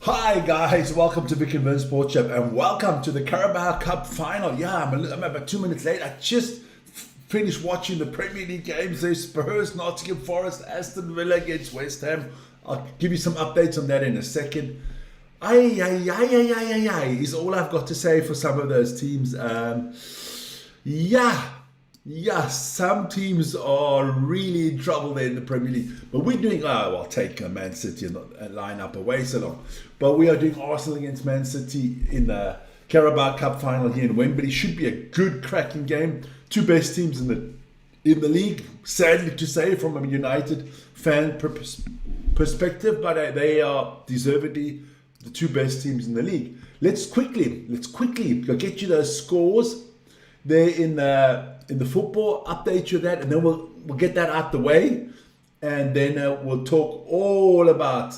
Hi guys, welcome to Vic and Vin Sports Shop and welcome to the Carabao Cup Final. Yeah, I'm about 2 minutes late. I just finished watching the Premier League games. There's Spurs, Nottingham Forest, Aston Villa against West Ham. I'll give you some updates on that in a second. Is all I've got to say for some of those teams. Some teams are really in trouble there in the Premier League. But we're doing, I'll take Man City and line up away so long. But we are doing Arsenal against Man City in the Carabao Cup Final here in Wembley. Should be a good, cracking game. Two best teams in the league. Sadly to say, from a United fan perspective, but they are deservedly the two best teams in the league. Let's quickly go get you those scores there in the football, update you that, and then we'll get that out the way, and then we'll talk all about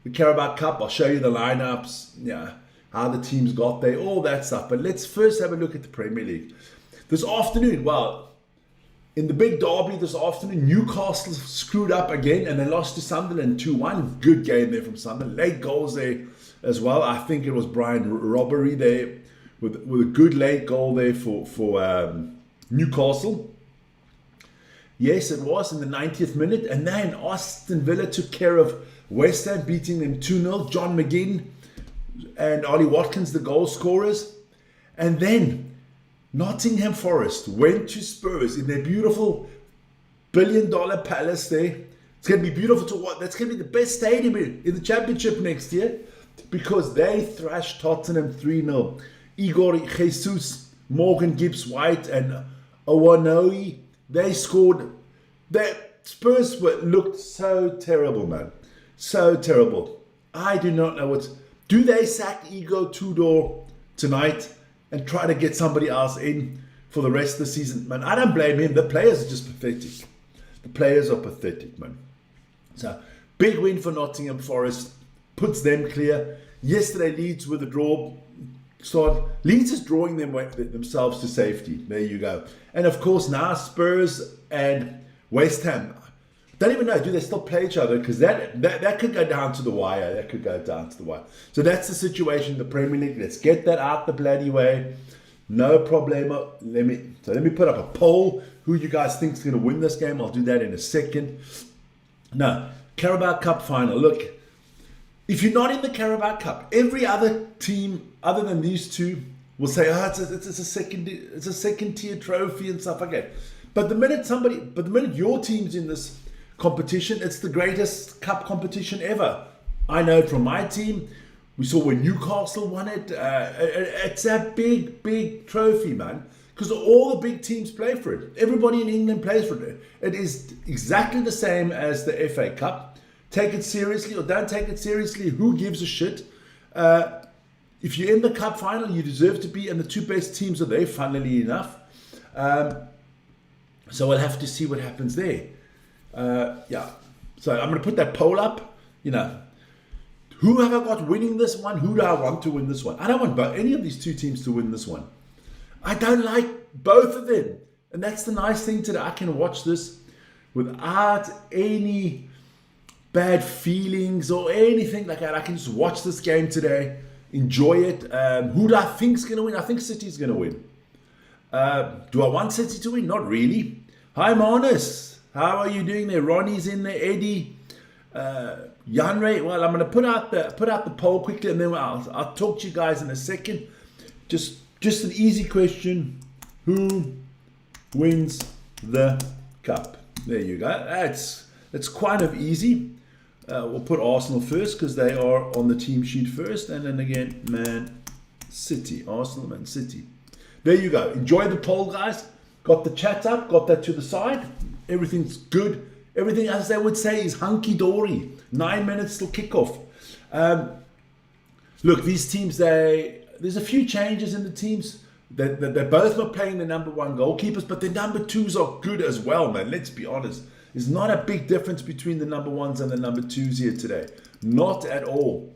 the Carabao Cup. I'll show you the lineups, how the teams got there, all that stuff. But let's first have a look at the Premier League this afternoon. Well, in the big derby this afternoon, Newcastle screwed up again and they lost to Sunderland 2-1. Good game there from Sunderland. Late goals there as well. I think it was Brian Robbery there with a good late goal there for Newcastle. Yes, it was in the 90th minute. And then Aston Villa took care of West Ham, beating them 2-0. John McGinn and Ollie Watkins, the goal scorers. And then Nottingham Forest went to Spurs in their beautiful billion-dollar palace there. It's going to be beautiful to watch. That's going to be the best stadium in the Championship next year because they thrashed Tottenham 3-0. Igor Jesus, Morgan Gibbs-White and Owanoi, they scored. Spurs looked so terrible, man. So terrible. I do not know what. Do they sack Igor Tudor tonight and try to get somebody else in for the rest of the season? Man, I don't blame him. The players are just pathetic. The players are pathetic, man. So, big win for Nottingham Forest. Puts them clear. Yesterday, Leeds with a draw. Leeds is drawing themselves to safety. There you go. And of course, now Spurs and West Ham. Don't even know, do they still play each other? Because that could go down to the wire. That could go down to the wire. So that's the situation in the Premier League. Let's get that out the bloody way. No problemo. Let me put up a poll. Who you guys think is going to win this game? I'll do that in a second. Now, Carabao Cup Final. Look, if you're not in the Carabao Cup, every other team other than these two will say, it's a second tier trophy and stuff like that. But the minute your team's in this competition, it's the greatest cup competition ever. I know it from my team. We saw when Newcastle won it. It's a big trophy, man. Because all the big teams play for it. Everybody in England plays for it. It is exactly the same as the FA Cup. Take it seriously or don't take it seriously. Who gives a shit? If you're in the cup final, you deserve to be, and the two best teams are there, funnily enough. So we'll have to see what happens there. So I'm going to put that poll up. Who have I got winning this one? Who do I want to win this one? I don't want any of these two teams to win this one. I don't like both of them. And that's the nice thing today. I can watch this without any bad feelings or anything like that. I can just watch this game today, enjoy it. Who do I think is going to win? I think City's going to win. Do I want City to win? Not really. Hi, Marnus. How are you doing there? Ronnie's in there. Eddie. Yanray. Well, I'm going to put out the poll quickly, and then I'll talk to you guys in a second. Just an easy question. Who wins the cup? There you go. It's kind of easy. We'll put Arsenal first because they are on the team sheet first. And then again, Man City. Arsenal, Man City. There you go. Enjoy the poll, guys. Got the chat up. Got that to the side. Everything's good. Everything, as they would say, is hunky-dory. 9 minutes till kickoff. Look, these teams, there's a few changes in the teams. They're both not playing the number one goalkeepers, but the number twos are good as well, man. Let's be honest. There's not a big difference between the number ones and the number twos here today. Not at all.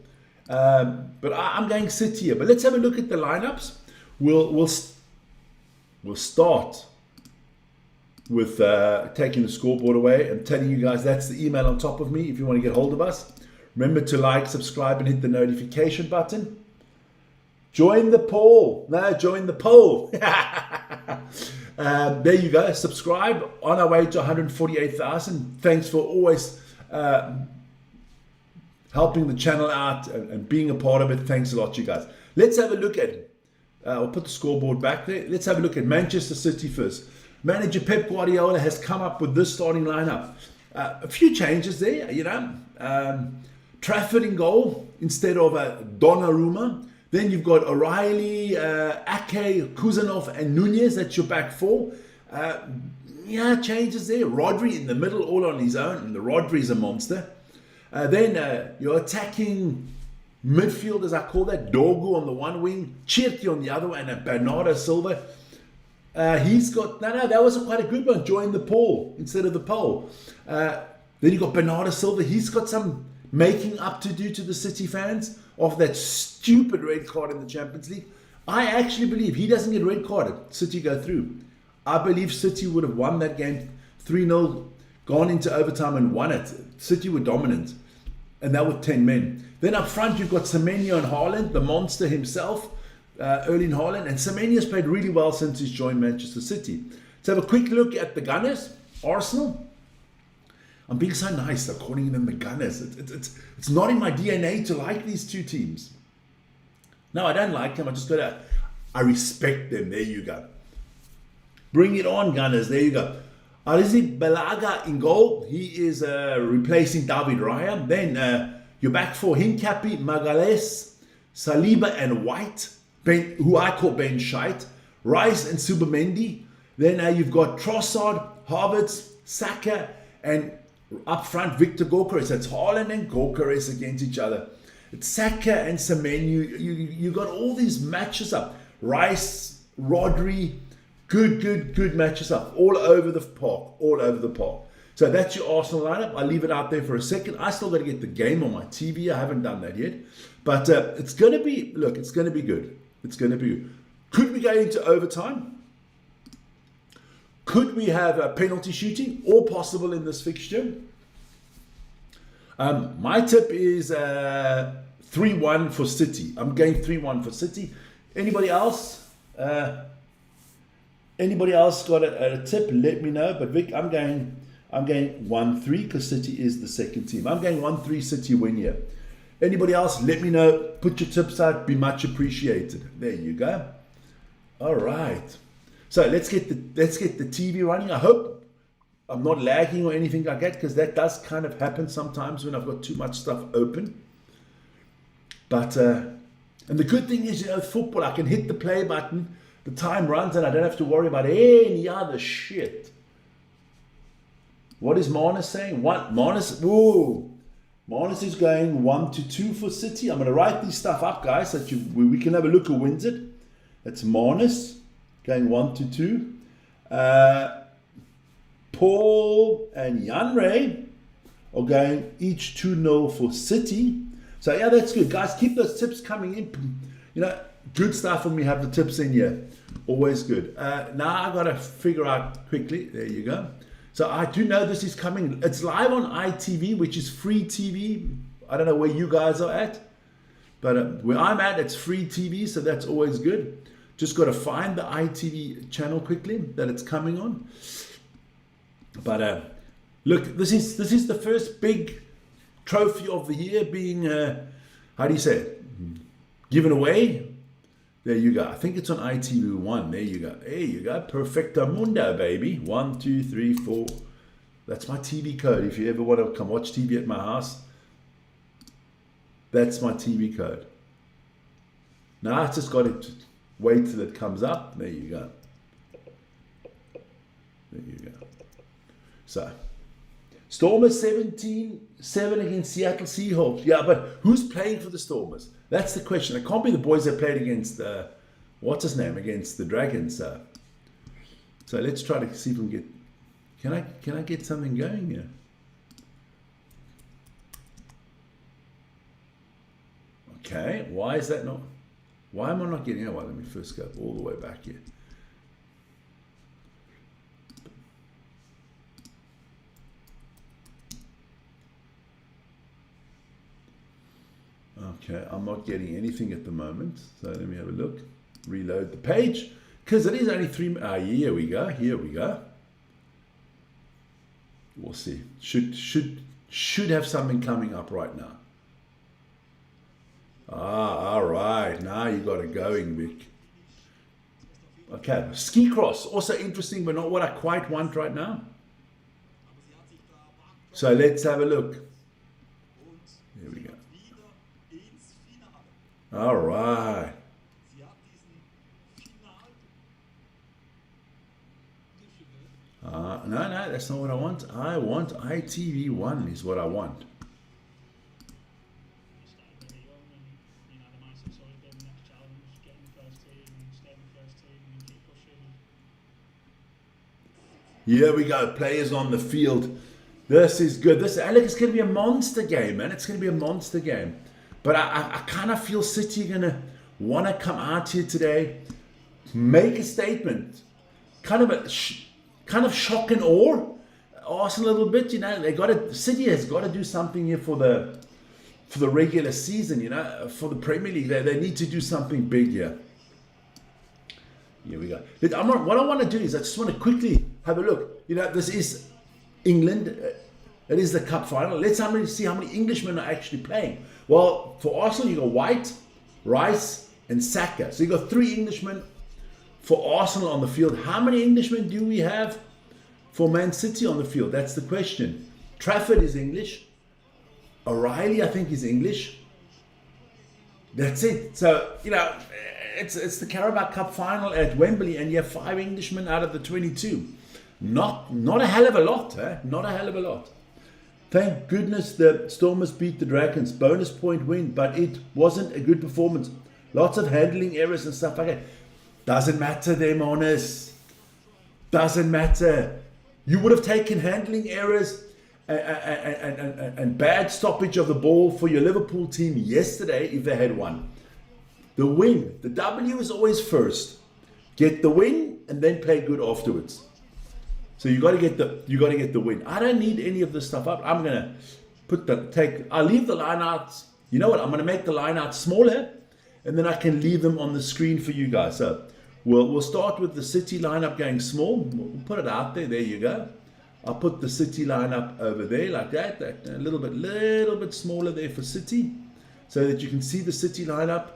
But I'm going City here. But let's have a look at the lineups. We'll start with taking the scoreboard away and telling you guys that's the email on top of me if you want to get hold of us. Remember to like, subscribe, and hit the notification button. Join the poll. No, join the poll. There you go. Subscribe. On our way to 148,000. Thanks for always helping the channel out and being a part of it. Thanks a lot, you guys. Let's have a look at it. I'll put the scoreboard back there. Let's have a look at Manchester City first. Manager Pep Guardiola has come up with this starting lineup. A few changes there, you know. Trafford in goal instead of Donnarumma. Then you've got O'Reilly, Ake, Kuzanov, and Nunez. That's your back four. Yeah, changes there. Rodri in the middle, all on his own. And the Rodri's a monster. Then your attacking midfield, as I call that, Dorgu on the one wing, Cherki on the other one, and Bernardo Silva. He's got, no, that was quite a good one. Join the poll instead of the poll. Then you got Bernardo Silva. He's got some making up to do to the City fans of that stupid red card in the Champions League. I actually believe he doesn't get red carded, City go through. I believe City would have won that game 3-0, gone into overtime and won it. City were dominant, and that with 10 men. Then up front, you've got Semenyo and Haaland, the monster himself, Erling Haaland. And Semenyo's played really well since he's joined Manchester City. Let's have a quick look at the Gunners, Arsenal. I'm being so nice, I'm calling them the Gunners. It's not in my DNA to like these two teams. No, I don't like them. I respect them. There you go. Bring it on, Gunners. There you go. Arizi Balaga in goal. He is replacing David Raya. Then your back four, Hincapi, Magalhaes, Saliba, and White, who I call Ben Scheidt, Rice and Subamendi. Then you've got Trossard, Havertz, Saka, and up front, Victor Gyökeres. That's Haaland and Gyökeres against each other. It's Saka and Semenyo. You got all these matches up. Rice, Rodri, good matches up. All over the park. So that's your Arsenal lineup. I'll leave it out there for a second. I still got to get the game on my TV. I haven't done that yet. But it's going to be, look, it's going to be good. It's going to be good. Could we go into overtime? Could we have a penalty shooting? All possible in this fixture. My tip is 3-1 for City. I'm going 3-1 for City. Anybody else? Anybody else got a tip? Let me know. But Vic, I'm going 1-3 because City is the second team. I'm going 1-3 City win here. Anybody else? Let me know. Put your tips out. Be much appreciated. There you go. All right. So let's get the TV running. I hope I'm not lagging or anything like that, because that does kind of happen sometimes when I've got too much stuff open. But and the good thing is, you know, football, I can hit the play button, the time runs, and I don't have to worry about any other shit. What is Marnus saying? Marnus is going 1-2 for City. I'm going to write these stuff up, guys, so that we can have a look who wins it. That's Marnus going 1-2. Paul and Jan-Ray are going each 2-0 for City. So yeah, that's good, guys. Keep those tips coming in. You know, good stuff when we have the tips in here. Always good. Now I got to figure out quickly. There you go. So I do know this is coming. It's live on ITV, which is free TV. I don't know where you guys are at, but where I'm at, it's free TV, so that's always good. Just got to find the ITV channel quickly that it's coming on. But look, this is the first big trophy of the year being, how do you say it, given away. There you go. I think it's on ITV1. There you go. There you go. Perfecto Mundo, baby. 1, 2, 3, 4. That's my TV code. If you ever want to come watch TV at my house, that's my TV code. Now I just got to wait till it comes up. There you go. There you go. So, Stormers 17-7 against Seattle Seahawks. Yeah, but who's playing for the Stormers? That's the question. It can't be the boys that played against, what's his name, against the Dragons. So let's try to see if we can get, can I get something going here? Okay, why is that not, why am I not getting, oh, well, let me first go all the way back here. Okay, I'm not getting anything at the moment. So let me have a look. Reload the page. Because it is only 3. Here we go. Here we go. We'll see. Should have something coming up right now. All right. Now you got it going, Vic. Okay. Ski cross. Also interesting, but not what I quite want right now. So let's have a look. Here we go. All right. No, that's not what I want. I want ITV1 is what I want. Here we go. Players on the field. This is good. This, Alex, it's going to be a monster game, man. It's going to be a monster game. But I kind of feel City are going to want to come out here today, make a statement, kind of shock and awe Arsenal a little bit. You know, City has got to do something here for the regular season. You know, for the Premier League, they need to do something big here. Here we go. What I want to do is I just want to quickly have a look. You know, this is England. It is the cup final. Let's see how many Englishmen are actually playing. Well, for Arsenal, you got White, Rice, and Saka. So you got 3 Englishmen for Arsenal on the field. How many Englishmen do we have for Man City on the field? That's the question. Trafford is English. O'Reilly, I think, is English. That's it. So, you know, it's the Carabao Cup Final at Wembley, and you have 5 Englishmen out of the 22. Not a hell of a lot, eh? Not a hell of a lot. Thank goodness the Stormers beat the Dragons. Bonus point win, but it wasn't a good performance. Lots of handling errors and stuff like that. Doesn't matter, them honest. Doesn't matter. You would have taken handling errors and bad stoppage of the ball for your Liverpool team yesterday if they had won. The win, the W is always first. Get the win and then play good afterwards. So you got to get the win. I don't need any of this stuff up. I'm gonna I'll leave the line outs. You know what? I'm gonna make the line out smaller, and then I can leave them on the screen for you guys. So we'll start with the City lineup going small. We'll put it out there. There you go. I'll put the City lineup over there like that. A little bit smaller there for City, so that you can see the City lineup.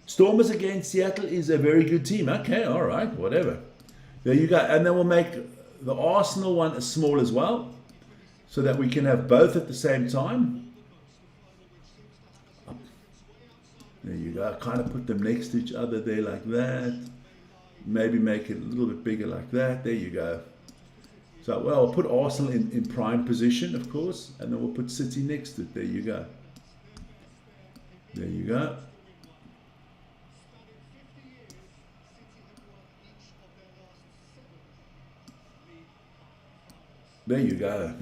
Stormers against Seattle is a very good team. Okay, all right, whatever. There you go. And then we'll make the Arsenal one as small as well, so that we can have both at the same time. There you go. Kind of put them next to each other there like that. Maybe make it a little bit bigger like that. There you go. So, well, I'll put Arsenal in prime position, of course, and then we'll put City next to it. There you go. There you go. There you go.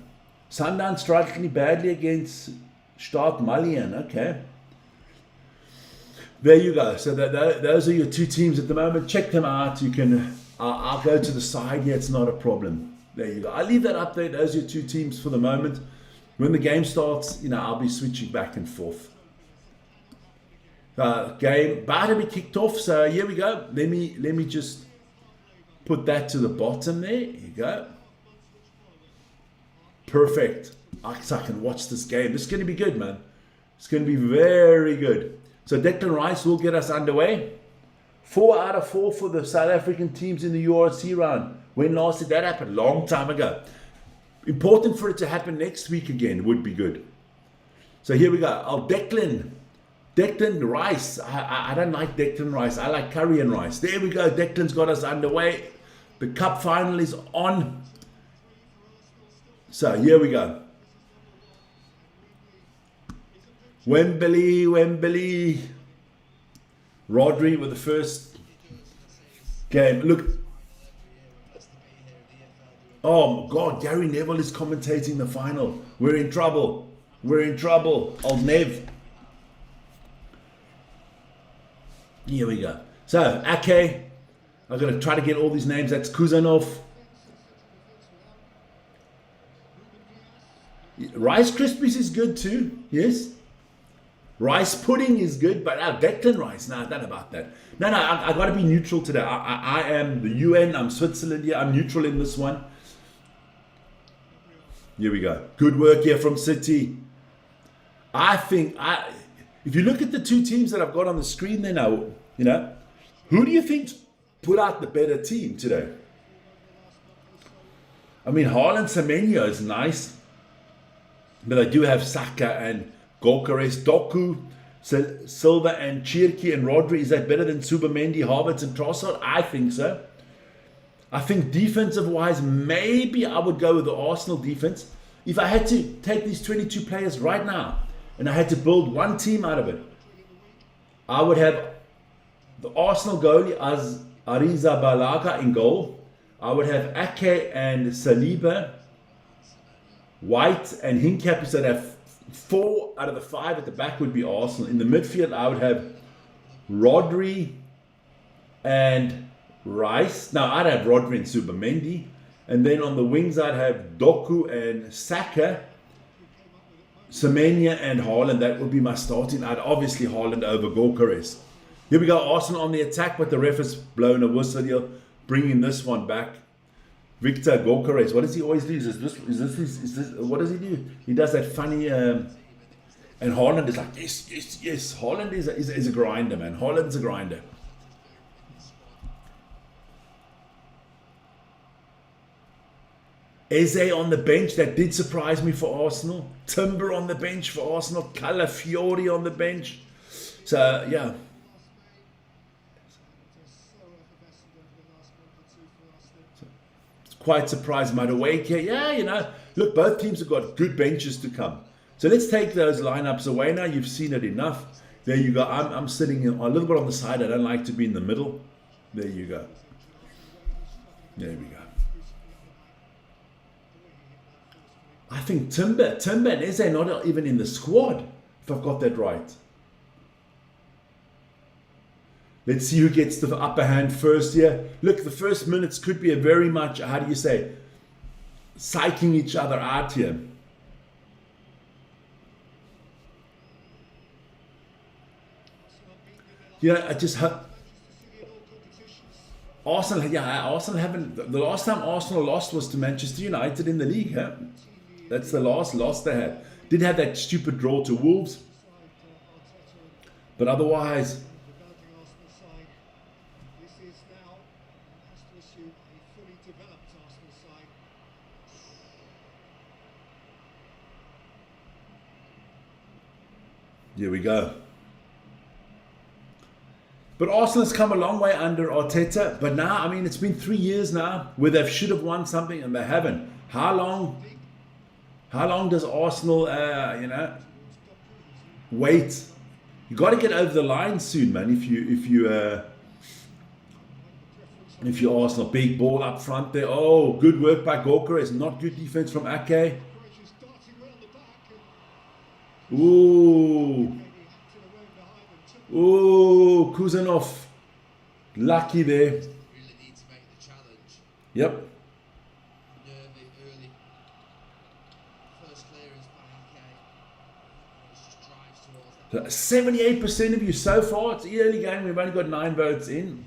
Sundown striking badly against Start Malian. Okay. There you go. So those are your 2 teams at the moment. Check them out. You can. I'll go to the side here. It's not a problem. There you go. I'll leave that up there. Those are your 2 teams for the moment. When the game starts, you know, I'll be switching back and forth. Game about to be kicked off. So here we go. Let me just put that to the bottom there. Here you go. Perfect. I can watch this game. This is going to be good, man. It's going to be very good. So Declan Rice will get us underway. 4 out of 4 for the South African teams in the URC round. When last did that happen? Long time ago. Important for it to happen next week again would be good. So here we go. Oh, Declan Rice. I don't like Declan Rice. I like Curry and Rice. There we go. Declan's got us underway. The cup final is on. So here we go. Wembley. Rodri with the first game. Look. Oh God, Gary Neville is commentating the final. We're in trouble. Old Nev. Here we go. So, Ake. I'm going to try to get all these names. That's Kuzanov. Rice Krispies is good too. Yes. Rice pudding is good, but Declan Rice, no, I don't know about that. No, I got to be neutral today. I am the UN, I'm Switzerland here, I'm neutral in this one. Here we go. Good work here from City. I think, if you look at the two teams that I've got on the screen there now, who do you think put out the better team today? I mean, Haaland Semenyo is nice, but I do have Saka and Gyökeres, Doku, Silva and Chirki and Rodri. Is that better than Subamendi, Havertz and Trossard? I think so. I think defensive-wise, maybe I would go with the Arsenal defense. If I had to take these 22 players right now and I had to build one team out of it, I would have the Arsenal goalie as Arrizabalaga in goal. I would have Ake and Saliba, White and Hincapie. So that 4 out of the 5 at the back would be Arsenal. In the midfield, I would have Rodri and Rice. Now, I'd have Rodri and Subamendi. And then on the wings, I'd have Doku and Saka, Semenya and Haaland. That would be my starting. I'd obviously Haaland over Gyökeres. Here we go, Arsenal on the attack, but the ref has blown a whistle here, bringing this one back. Victor Gyökeres, what does he always do? Is this, what does he do? He does that funny, and Haaland is like, yes. Haaland is a grinder, man. Haaland's a grinder. Eze on the bench, that did surprise me for Arsenal. Timber on the bench for Arsenal. Calafiori on the bench. So, yeah. Quite surprised. Madueke, yeah, look, both teams have got good benches to come. So let's take those lineups away now. You've seen it enough. There you go. I'm sitting a little bit on the side. I don't like to be in the middle. There you go. There we go. I think Timber and Eze are not even in the squad, if I've got that right. Let's see who gets the upper hand first here. Look, the first minutes could be a very much, how do you say, psyching each other out here. I just Arsenal haven't. The last time Arsenal lost was to Manchester United in the league. Huh? That's the last loss they had. Did have that stupid draw to Wolves, but otherwise. Here we go. But Arsenal has come a long way under Arteta. But now, I mean, it's been 3 years now where they should have won something and they haven't. How long does Arsenal, wait? You got to get over the line soon, man. If you Arsenal, big ball up front there. Oh, good work by Gyökeres. Not good defense from Ake. Ooh, Kuzanov. Lucky there. Really need to make the challenge. Yep. Nervy early. First clearance by Ake. It just drives towards that. 78% of you so far. It's the early game. We've only got 9 votes in.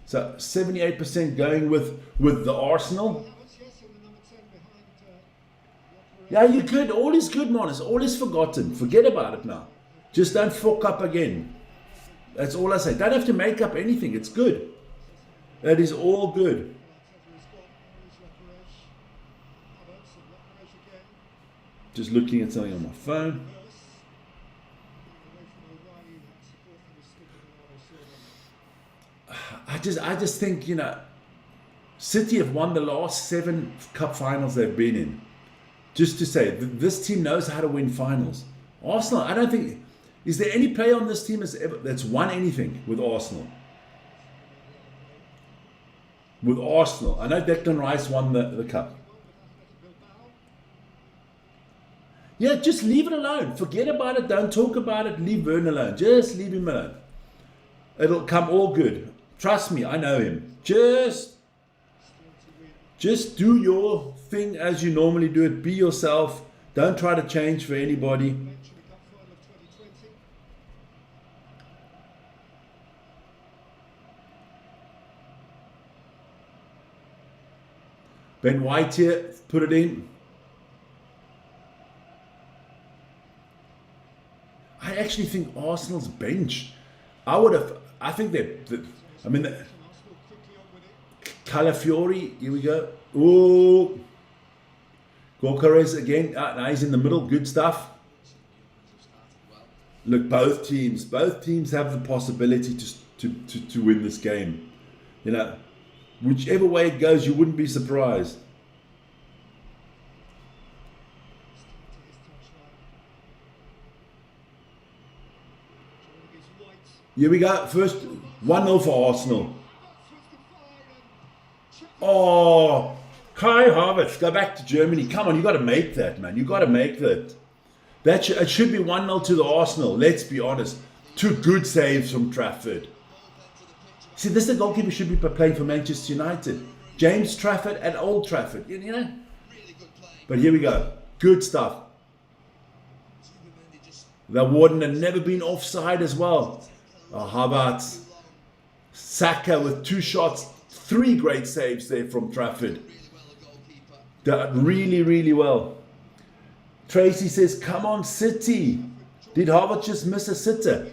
So 78% going with the Arsenal. Yeah, you good. All is good, Monis. All is forgotten. Forget about it now. Just don't fuck up again. That's all I say. Don't have to make up anything. It's good. That is all good. Just looking at something on my phone. I just think, City have won the last 7 cup finals they've been in. Just to say, this team knows how to win finals. Arsenal, I don't think... Is there any player on this team that's won anything with Arsenal? With Arsenal. I know Declan Rice won the cup. Yeah, just leave it alone. Forget about it. Don't talk about it. Leave Vern alone. Just leave him alone. It'll come all good. Trust me, I know him. Just do your thing as you normally do it. Be yourself. Don't try to change for anybody. Ben White here, put it in. I actually think Arsenal's bench. I think I mean, Calafiori, here we go. Oh, Gorkares again. Now he's in the middle. Good stuff. Look, both teams have the possibility to win this game. You know, whichever way it goes, you wouldn't be surprised. Here we go. First 1-0 for Arsenal. Oh, Kai Havertz, go back to Germany. Come on, you got to make that, man. You got to make that. It should be 1-0 to the Arsenal. Let's be honest. 2 good saves from Trafford. See, this is the goalkeeper should be playing for Manchester United. James Trafford at Old Trafford. You know. But here we go. Good stuff. The Warden had never been offside as well. Oh, Havertz. Saka with 2 shots. 3 great saves there from Trafford. Really, really well. Tracy says, come on, City. Did Havertz just miss a sitter?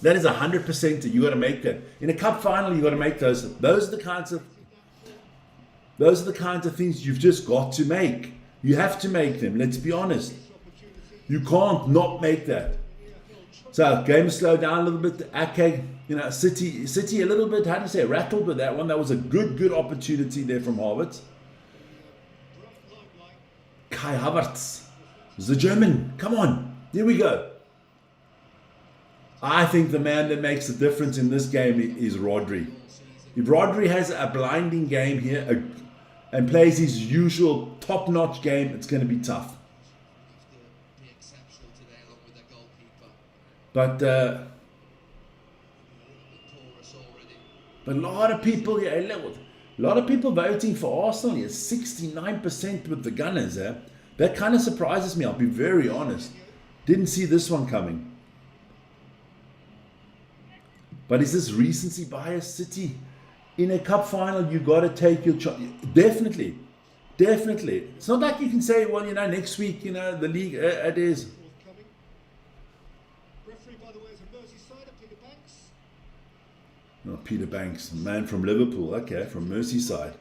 That is 100%. You got to make that. In a cup final, you got to make those. Those are the kinds of things you've just got to make. You have to make them. Let's be honest. You can't not make that. So game slowed down a little bit. Ake, City a little bit, how do you say, rattled with that one. That was a good opportunity there from Havertz. Kai Havertz, the German. Come on, here we go. I think the man that makes the difference in this game is Rodri. If Rodri has a blinding game here and plays his usual top-notch game, it's going to be tough. But a lot of people, a lot of people voting for Arsenal here. 69% with the Gunners. That kind of surprises me. I'll be very honest. Didn't see this one coming. But is this recency bias? City in a cup final? You got to take your chance. Definitely. It's not like you can say, well, next week, the league. It is. Oh, Peter Banks, man from Liverpool. Okay, from Merseyside.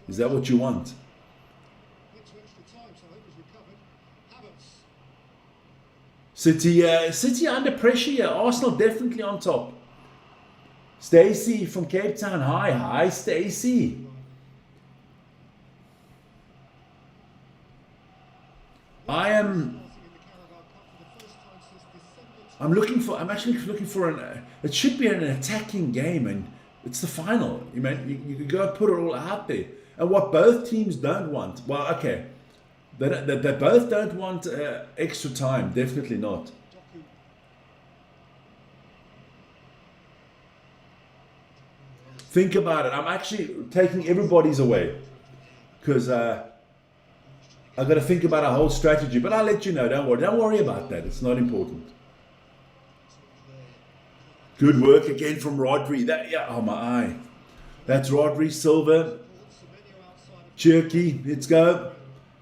Is that what you want? City under pressure here. Arsenal definitely on top. Stacey from Cape Town. Hi, Stacey. I'm actually looking for it should be an attacking game, and it's the final. You can go put it all out there. And what both teams don't want, well, okay, they both don't want extra time. Definitely not. Think about it. I'm actually taking everybody's away because I got to think about a whole strategy. But I'll let you know. Don't worry about that. It's not important. Good work again from Rodri. Oh my eye. That's Rodri, Silva. Cherky, let's go.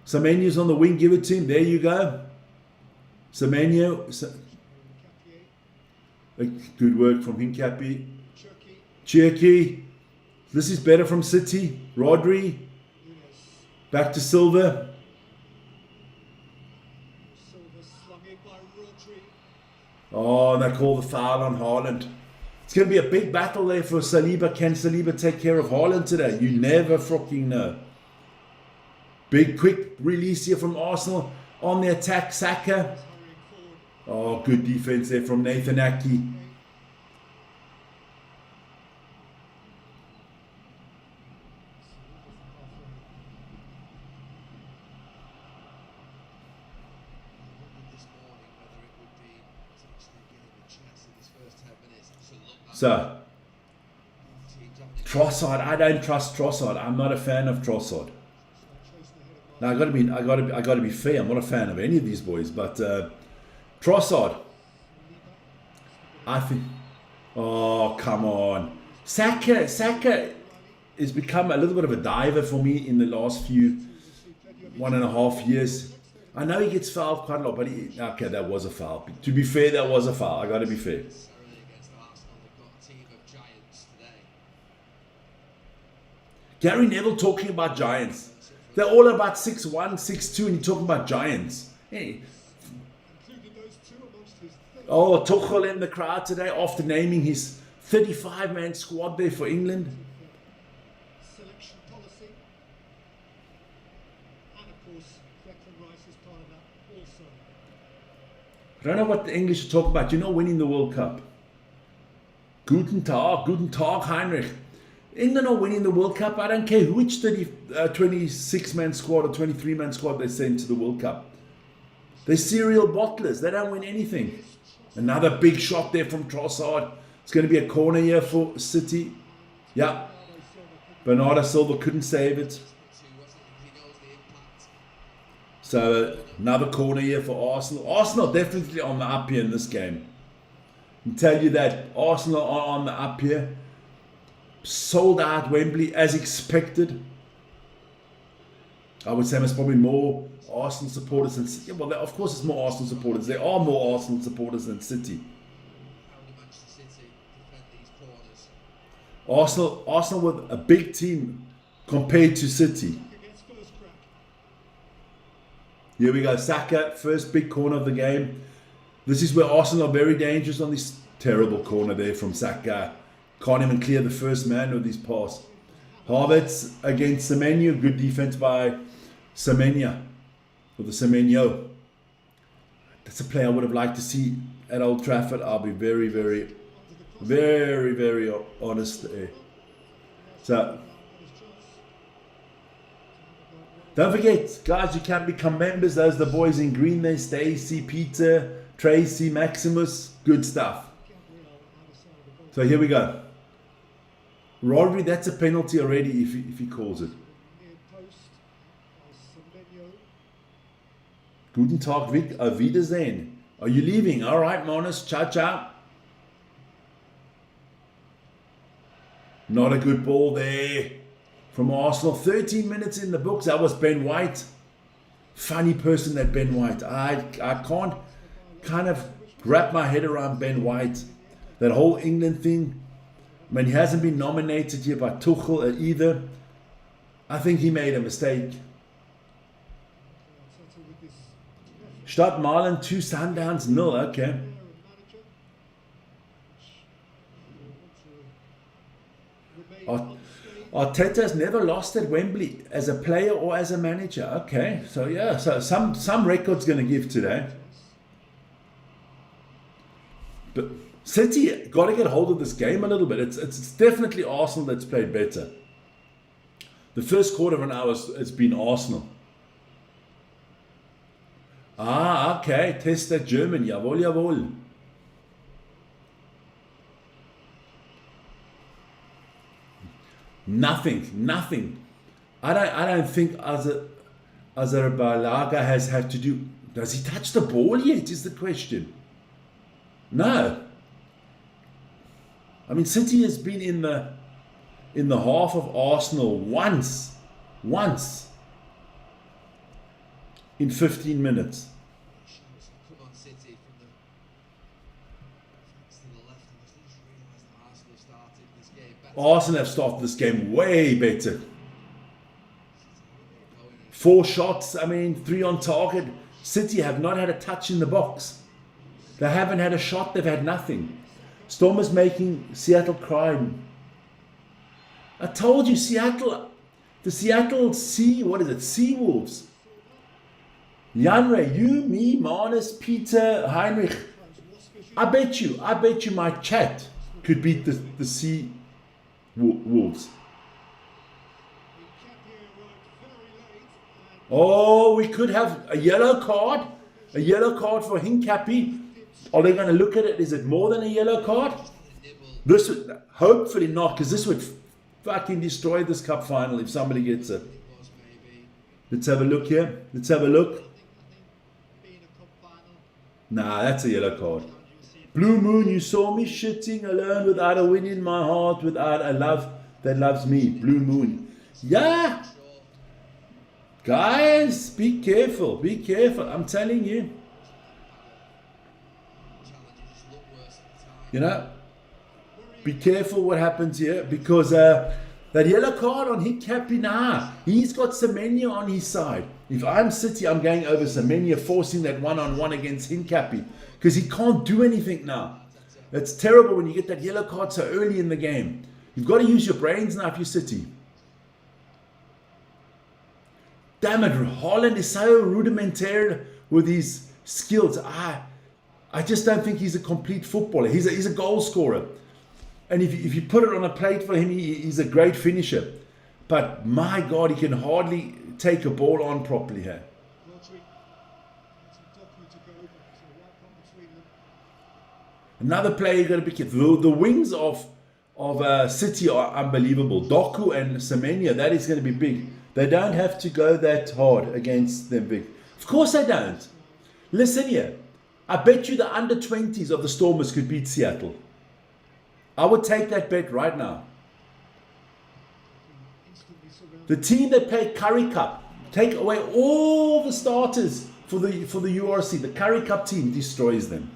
Semenyo's on the wing, give it to him. There you go. Semenyo. Good work from Hincapi. Cherky. This is better from City. Rodri. Back to Silva. Oh, they call the foul on Haaland. It's going to be a big battle there for Saliba. Can Saliba take care of Haaland today? You never fucking know. Big quick release here from Arsenal on the attack. Saka. Oh, good defense there from Nathan Aki. So, Trossard, I don't trust Trossard. I'm not a fan of Trossard. Now I got to be fair. I'm not a fan of any of these boys, but Trossard, I think. Oh, come on, Saka. has become a little bit of a diver for me in the last few 1.5 years. I know he gets fouled quite a lot, but okay, that was a foul. To be fair, that was a foul. I got to be fair. Necessarily against Arsenal, they've got a team of giants today. Gary Neville talking about giants. They're all about 6'1", 6'2", and you're talking about giants. Hey. Oh, Tuchel in the crowd today after naming his 35-man squad there for England. Selection policy. And of course, Declan Rice is part of that also. I don't know what the English are talking about. You know, winning the World Cup. Guten Tag, Heinrich. England are winning the World Cup. I don't care which 26-man squad or 23-man squad they send to the World Cup. They're serial bottlers. They don't win anything. Another big shot there from Trossard. It's going to be a corner here for City. Yeah. Bernardo Silva couldn't save it. So another corner here for Arsenal. Arsenal definitely on the up here in this game. I can tell you that Arsenal are on the up here. Sold out Wembley as expected. I would say there's probably more Arsenal supporters than City. Well, of course it's more Arsenal supporters. There are more Arsenal supporters than City. Arsenal with a big team compared to City. Here we go, Saka, first big corner of the game. This is where Arsenal are very dangerous on this terrible corner there from Saka. Can't even clear the first man with his pass. Havertz against Semenyo. Good defense by Semenya. Or the Semenyo. That's a player I would have liked to see at Old Trafford. I'll be very, very, very, very honest there. So, don't forget, guys, you can become members. Those are the boys in green there. Stacy, Peter, Tracy, Maximus. Good stuff. So here we go. Rodri, that's a penalty already if he calls it. Guten Tag, Vic. Auf Wiedersehen. Are you leaving? All right, Manus. Ciao, ciao. Not a good ball there from Arsenal. 13 minutes in the books. That was Ben White. Funny person, that Ben White. I can't kind of wrap my head around Ben White. That whole England thing. I mean, he hasn't been nominated here by Tuchel either. I think he made a mistake. Stadtmalen 2, Sundowns 0. Okay. Arteta's never lost at Wembley as a player or as a manager. Okay, so yeah, so some record's going to give today. But City got to get hold of this game a little bit. It's definitely Arsenal that's played better. The first quarter of an hour has been Arsenal. Ah, okay. Test that German. Jawohl, jawohl. Nothing. I don't think Azarbalaga has had to do. Does he touch the ball yet? Is the question. No. I mean, City has been in the half of Arsenal once in 15 minutes. Come on, City from the to the left. I just realised that Arsenal have started this game better. Arsenal have started this game way better. 4 shots, 3 on target. City have not had a touch in the box. They haven't had a shot, they've had nothing. Storm is making Seattle cry. I told you, the Seattle Seawolves. Janre, you, me, Manus, Peter, Heinrich. I bet you my chat could beat the Sea Wolves. Oh, we could have a yellow card for Hincapie. Are they going to look at it? Is it more than a yellow card? This would, hopefully not, because this would fucking destroy this cup final if somebody gets it. Let's have a look here. Let's have a look. Nah, that's a yellow card. Blue Moon, you saw me shitting alone without a win in my heart, without a love that loves me. Blue Moon. Yeah. Guys, be careful. Be careful. I'm telling you. You know, be careful what happens here, because that yellow card on Hincapie, nah, he's got Semenya on his side. If I'm City, I'm going over Semenya, forcing that one-on-one against Hincapie, because he can't do anything now. It's terrible when you get that yellow card so early in the game. You've got to use your brains now if you're City. Damn it, Haaland is so rudimentary with his skills. I just don't think he's a complete footballer. He's a goal scorer. And if you put it on a plate for him, he's a great finisher. But my God, he can hardly take a ball on properly here. Another player you got to be careful. The wings of City are unbelievable. Doku and Semenya, that is going to be big. They don't have to go that hard against them big. Of course they don't. Listen here. I bet you the under-20s of the Stormers could beat Seattle. I would take that bet right now. The team that played Curry Cup, take away all the starters for the URC. The Curry Cup team destroys them.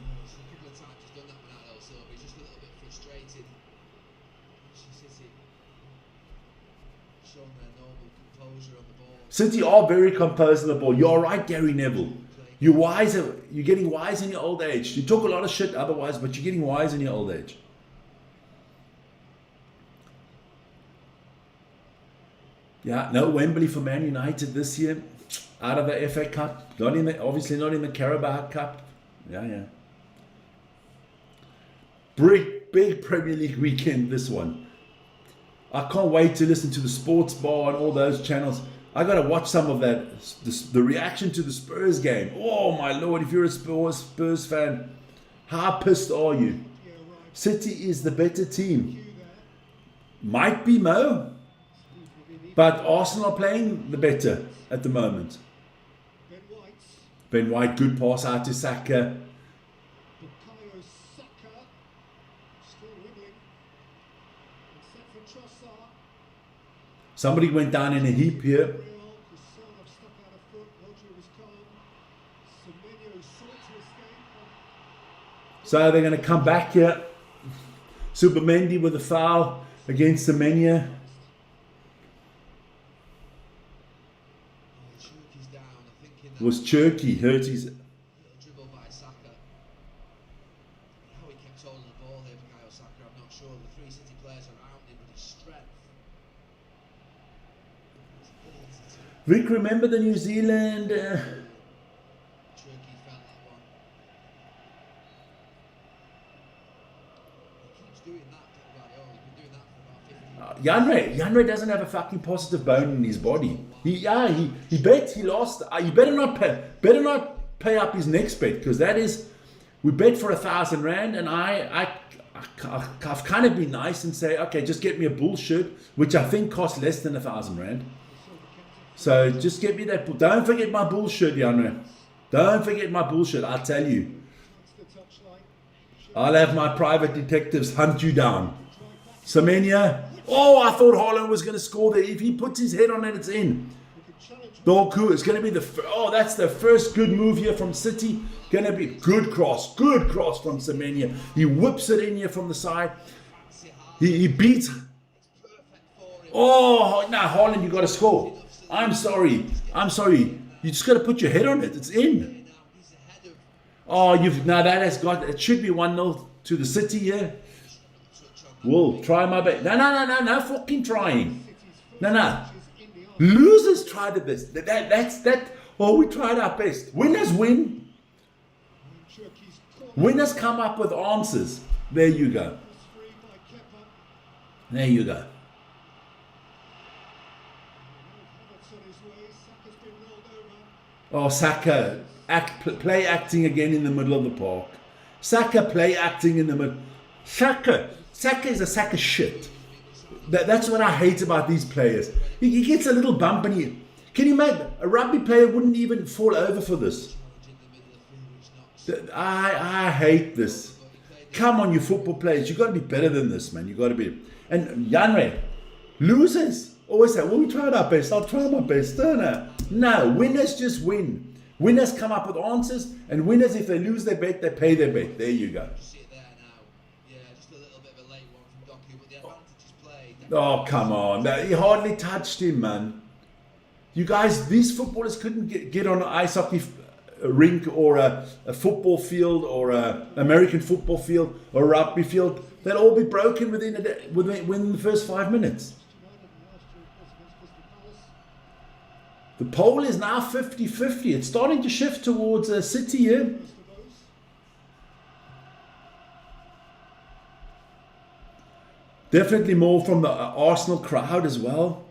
City are very composed on the ball. You're right, Gary Neville. You're wise. You're getting wise in your old age. You talk a lot of shit otherwise, but you're getting wise in your old age. Yeah, no Wembley for Man United this year. Out of the FA Cup. Obviously not in the Carabao Cup. Yeah. Big Premier League weekend, this one. I can't wait to listen to the Sports Bar and all those channels. I got to watch some of that. The reaction to the Spurs game. Oh my Lord, if you're a Spurs fan, how pissed are you? City is the better team. Might be Mo, but Arsenal are playing the better at the moment. Ben White, good pass out to Saka. Somebody went down in a heap here. So they're going to come back here. Supermendi with a foul against Semenya. It was Cherky, hurt his... Dribbled by Saka. How he kept holding the ball here for Kyle Saka, I'm not sure. The three City players around him with his strength. Rick, remember the New Zealand... Cherky felt that one. He keeps doing that, Guardiola. He's been doing that for about 50 years. Janre doesn't have a fucking positive bone in his body. He bet, he lost. You better not pay up his next bet, because that is, we bet for 1,000 rand, and I've kind of been nice and say, okay, just get me a bullshit, which I think costs less than 1,000 rand. So just get me that. Don't forget my bullshit, Janre. Don't forget my bullshit. I'll tell you. I'll have my private detectives hunt you down. Semenya. Oh, I thought Haaland was going to score there. If he puts his head on it, it's in. Doku is going to be that's the first good move here from City. Going to be good cross from Semenya. He whips it in here from the side. He beats. Oh, now Haaland, you got to score. I'm sorry. You just got to put your head on it. It's in. Oh, it should be 1-0 to the City here. We'll try my best. No fucking trying. No. Losers try the best. We tried our best. Winners win. Winners come up with answers. There you go. Oh, Saka. Play acting again in the middle of the park. Saka play acting in the middle. Saka is a sack of shit. That's what I hate about these players. He gets a little bump and can you imagine? A rugby player wouldn't even fall over for this. I hate this. Come on, you football players. You've got to be better than this, man. You've got to be. And Janre, Losers always say, well, we tried our best, I'll try my best, don't I? No, winners just win. Winners come up with answers, and winners, if they lose their bet, they pay their bet. There you go. Just see it there now. Yeah, just a little bit of a late one from Doku, but the advantage is played. Oh, come on. No, he hardly touched him, man. You guys, these footballers couldn't get on an ice hockey rink or a football field or a American football field or a rugby field. They'll all be broken within the first 5 minutes. The poll is now 50-50. It's starting to shift towards City here. Definitely more from the Arsenal crowd as well.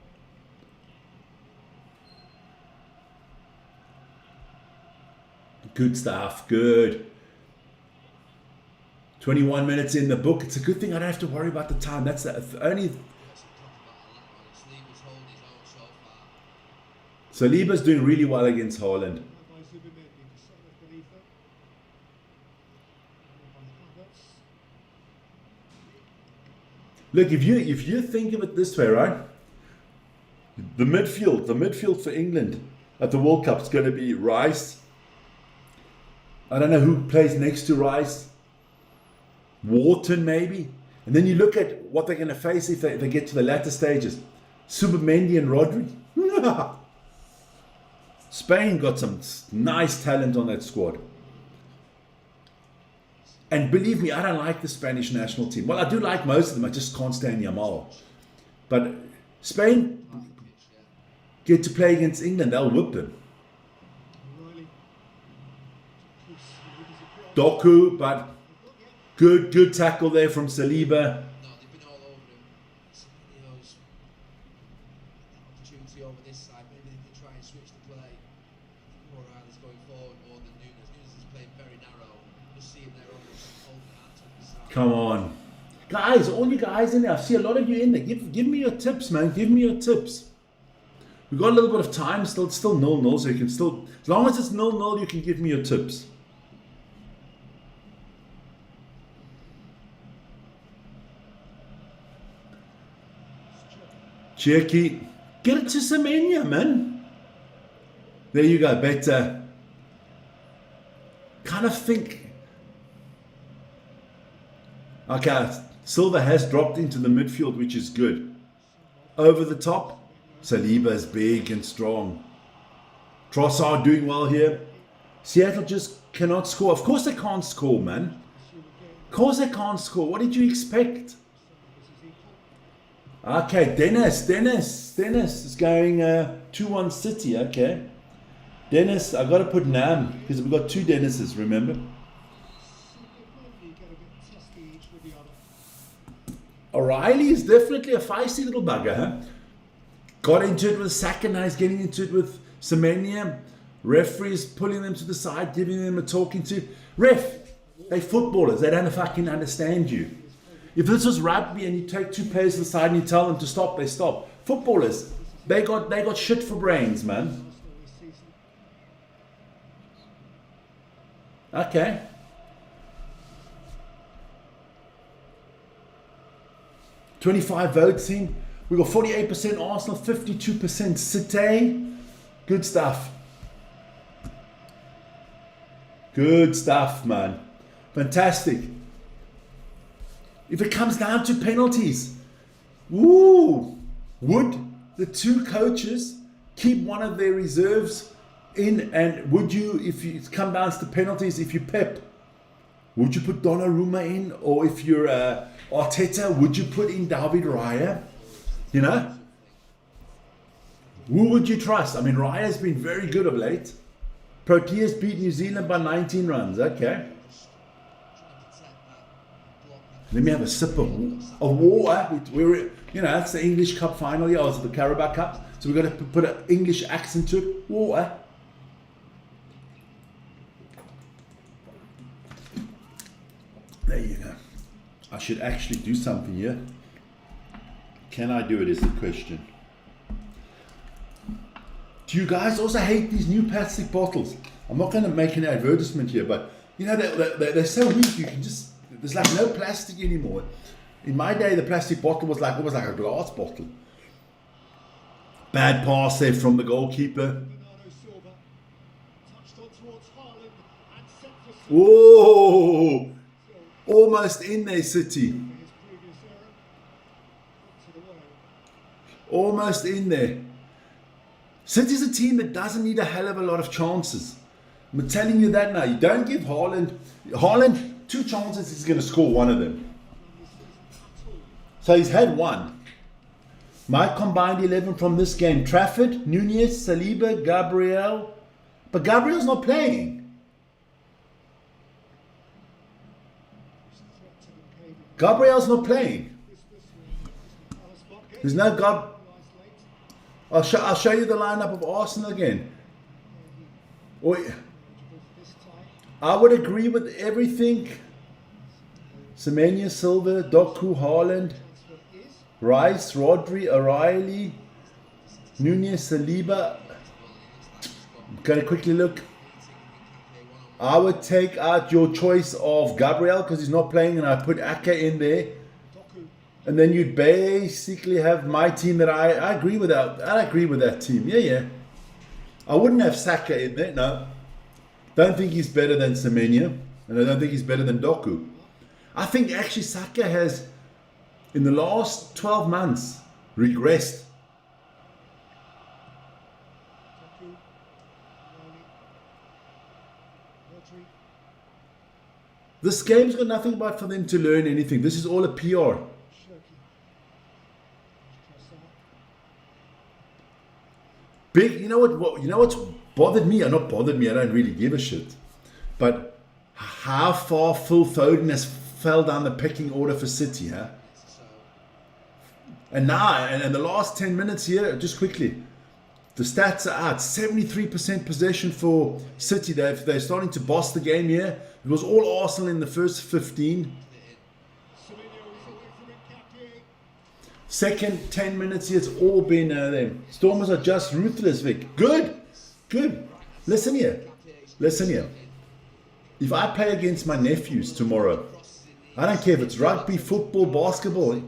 Good stuff, good. 21 minutes in the book. It's a good thing I don't have to worry about the time. That's the only... Saliba's doing really well against Haaland. Look, if you think of it this way, right? The midfield for England at the World Cup is going to be Rice. I don't know who plays next to Rice. Wharton maybe. And then you look at what they're going to face if they get to the latter stages. Subamendi and Rodri. Spain got some nice talent on that squad. And believe me, I don't like the Spanish national team. Well, I do like most of them. I just can't stand Yamal. But Spain get to play against England. They'll whip them. Doku, but good tackle there from Saliba. No, they've been all over him. You know, opportunity over this side. Maybe they can try and switch the play. O'Reilly's going forward more than Nunes. Nunes is playing very narrow. Just see him there almost holding the hands on the side. Come on. Guys, all you guys in there. I see a lot of you in there. Give me your tips, man. Give me your tips. We've got a little bit of time. Still 0-0, so you can still... As long as it's 0-0, you can give me your tips. Cherky, get it to Semenya, man. There you go, better. Kind of think. Okay, Silva has dropped into the midfield, which is good. Over the top, Saliba is big and strong. Trossard doing well here. Seattle just cannot score. Of course they can't score, man. Of course they can't score. What did you expect? Okay, Dennis is going 2-1 City. Okay, Dennis, I got to put Nam because we've got two Dennises. Remember, O'Reilly is definitely a feisty little bugger, huh? Got into it with Saka, now he's getting into it with Semenya. Referees pulling them to the side, giving them a talking to. Ref, they footballers, they don't fucking understand you. If this was rugby and you take two players to the side and you tell them to stop, they stop. Footballers, they got shit for brains, man. Okay. $25 votes in. We got 48% Arsenal, 52% City. Good stuff. Good stuff, man. Fantastic. If it comes down to penalties, would the two coaches keep one of their reserves in? And would you, if it comes down to penalties, if you Pep, would you put Donnarumma in? Or if you're Arteta, would you put in David Raya? You know? Who would you trust? I mean, Raya's been very good of late. Proteas beat New Zealand by 19 runs. Okay. Let me have a sip of water. That's the English Cup Final. Yeah, it's the Carabao Cup. So we've got to put an English accent to it. Water. There you go. I should actually do something here. Can I do it is the question. Do you guys also hate these new plastic bottles? I'm not going to make an advertisement here, but you know, they're so weak. You can just... There's like no plastic anymore. In my day, the plastic bottle was like a glass bottle. Bad pass there from the goalkeeper. Bernardo Silva touched on towards Haaland and set for Silva Whoa! Almost in there, City. for his previous error. Up to the way. Almost in there. City's a team that doesn't need a hell of a lot of chances. I'm telling you that now. You don't give Haaland 2 chances, he's going to score 1 of them. So he's had 1. My combined 11 from this game: Trafford, Nunez, Saliba, Gabriel. But Gabriel's not playing. Gabriel's not playing. There's no I'll show you the lineup of Arsenal again. I would agree with everything. Semenyo, Silva, Doku, Haaland, Rice, Rodri, O'Reilly, Nunez, Saliba. Gonna quickly look. I would take out your choice of Gabriel because he's not playing, and I put Ake in there. And then you'd basically have my team that I agree with that. I agree with that team. Yeah. I wouldn't have Saka in there. No. Don't think he's better than Semenyo, and I don't think he's better than Doku. I think actually Saka has, in the last 12 months, regressed. This game's got nothing but for them to learn anything. This is all a PR. Big, you know what's bothered me? Or not bothered me, I don't really give a shit. But how far Phil Foden has fell down the pecking order for City, huh? And now, and the last 10 minutes here, just quickly, the stats are out. 73% possession for City. They're starting to boss the game here. It was all Arsenal in the first 15. Second 10 minutes here, it's all been them. Stormers are just ruthless, Vic. Good. Listen here. If I play against my nephews tomorrow, I don't care if it's rugby, football, basketball,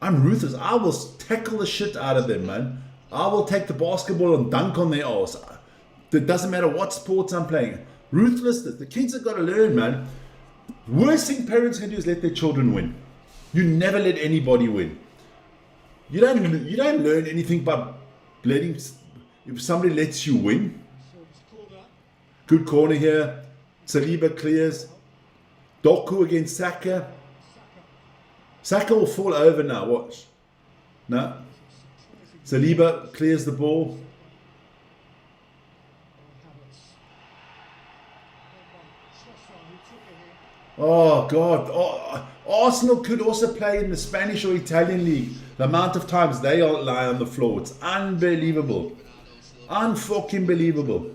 I'm ruthless. I will tackle the shit out of them, man. I will take the basketball and dunk on their ass. It doesn't matter what sports I'm playing. Ruthless. The kids have got to learn, man. Worst thing parents can do is let their children win. You never let anybody win. You don't learn anything by letting, if somebody lets you win. Good corner here. Saliba clears. Doku against Saka. Saka will fall over now. Watch. No. Saliba clears the ball. Oh, God. Oh, Arsenal could also play in the Spanish or Italian league. The amount of times they lie on the floor. It's unbelievable. Unfucking believable.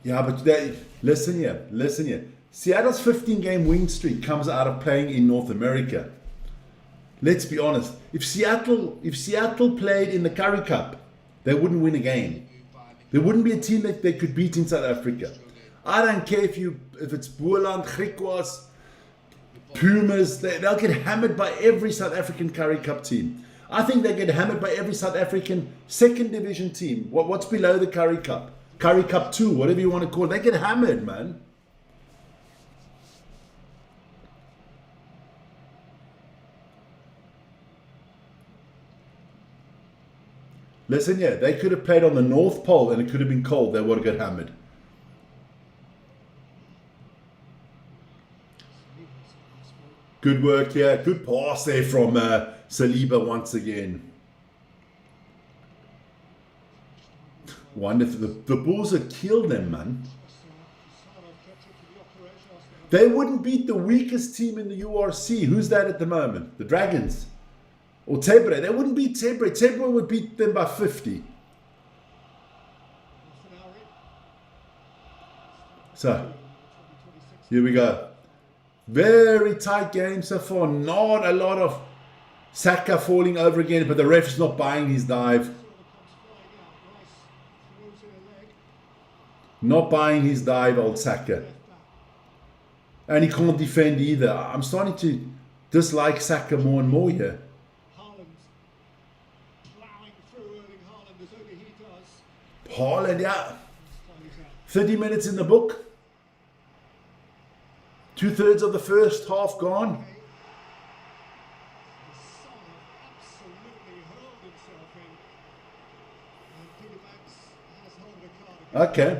Yeah, but listen here. Seattle's 15-game win streak comes out of playing in North America. Let's be honest. If Seattle played in the Curry Cup, they wouldn't win a game. There wouldn't be a team that they could beat in South Africa. I don't care if it's Boerland, Griquas, Pumas. They'll get hammered by every South African Curry Cup team. I think they get hammered by every South African second division team. What's below the Curry Cup? Curry Cup 2, whatever you want to call it. They get hammered, man. Listen here, they could have played on the North Pole and it could have been cold. They would have got hammered. Good work here. Good pass there from Saliba once again. Wonder if the Bulls have killed them, man. They wouldn't beat the weakest team in the URC. Who's that at the moment? The Dragons. Or Tebre. They wouldn't beat Tebre. Tebre would beat them by 50. So, here we go. Very tight game so far. Not a lot of Saka falling over again, but the ref's not buying his dive. Not buying his dive, old Saka. And he can't defend either. I'm starting to dislike Saka more and more here. Haaland, yeah. 30 minutes in the book. 2/3 of the first half gone. Okay. Yeah,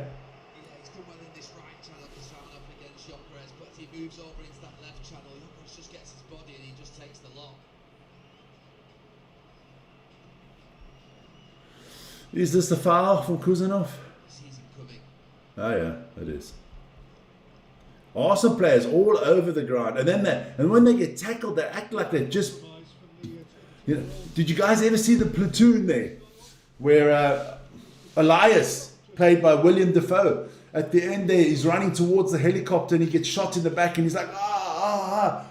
he's done well in this right channel for starting off against Gyökeres, but if he moves over into that left channel, Gyökeres just gets his body and he just takes the lock. Is this the foul from Kuzanov? Sees him coming. Oh yeah, it is. Arsenal players all over the ground, and when they get tackled, they act like they're just. You know, did you guys ever see the platoon there, where Elias, played by William Defoe, at the end there, he's running towards the helicopter and he gets shot in the back, and he's like, ah.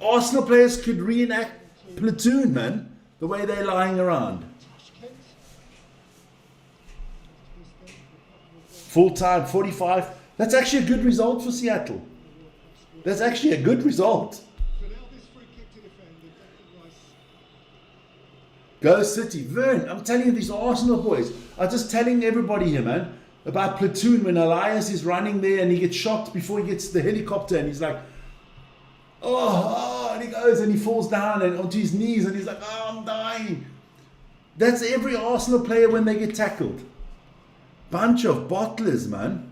Arsenal players could reenact platoon, man, the way they're lying around. Full time, 45. That's actually a good result for Seattle. That's actually a good result. Go City. Vern, I'm telling you, these Arsenal boys are just telling everybody here, man, about platoon when Elias is running there and he gets shot before he gets to the helicopter and he's like, oh, and he goes and he falls down and onto his knees and he's like, oh, I'm dying. That's every Arsenal player when they get tackled. Bunch of bottlers, man.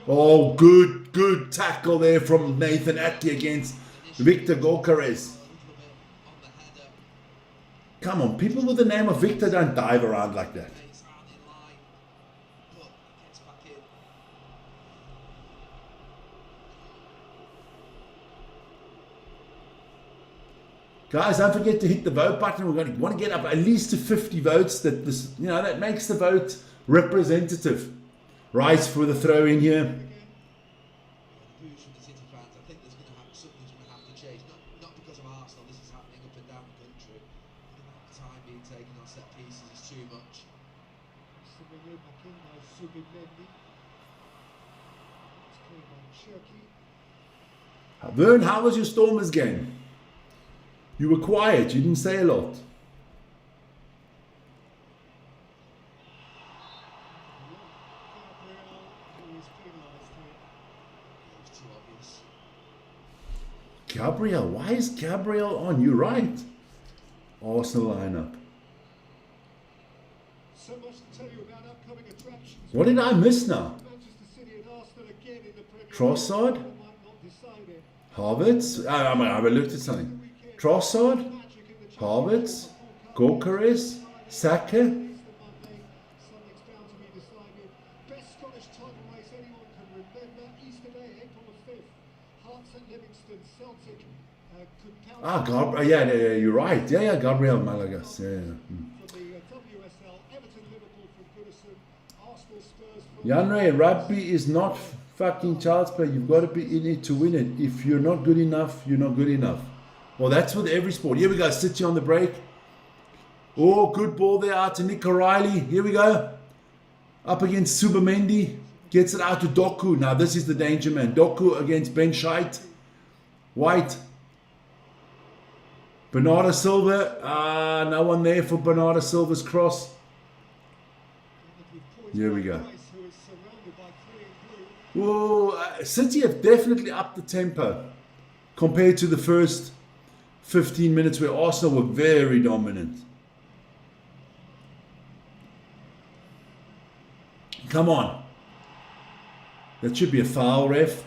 Oh, good tackle there from Nathan Atke against Victor Gyökeres. Come on, people with the name of Victor don't dive around like that. Guys, don't forget to hit the vote button. We want to get up at least to 50 votes. That makes the vote representative. Rice for the throw in here. Booze from the City fans. I think something's going to have to change. Not because of Arsenal. This is happening up and down the country. The amount of time being taken on set pieces is too much. Vern, how was your Stormers game? You were quiet. You didn't say a lot. Gabriel, why is Gabriel on? You're right. Arsenal lineup. So much to tell you about upcoming attractions. What did I miss now? Manchester City and Arsenal again in the Premier League. Trossard? Might not decide it. Havertz? I haven't looked at something. Trossard? Havertz? Gyökeres? Saka? Something's bound to be decided. Best Scottish title race anyone can remember. Easter Day, April the 5th. Hearts at Livingston, Celtic could count. Yeah, you're right. Yeah, Gabriel Malagas. Yeah. From the WSL, Everton, Liverpool from Goodison, Arsenal, Spurs from Janre, rugby is not fucking child's play. You've got to be in it to win it. If you're not good enough, you're not good enough. Well, that's with every sport. Here we go, City on the break. Oh, good ball there out to Nick O'Reilly. Here we go. Up against Subamendi. Gets it out to Doku. Now, this is the danger man. Doku against Ben Scheidt. White. Bernardo Silva. No one there for Bernardo Silva's cross. Here we go. Whoa, City have definitely upped the tempo compared to the first 15 minutes where Arsenal were very dominant. Come on. That should be a foul, ref.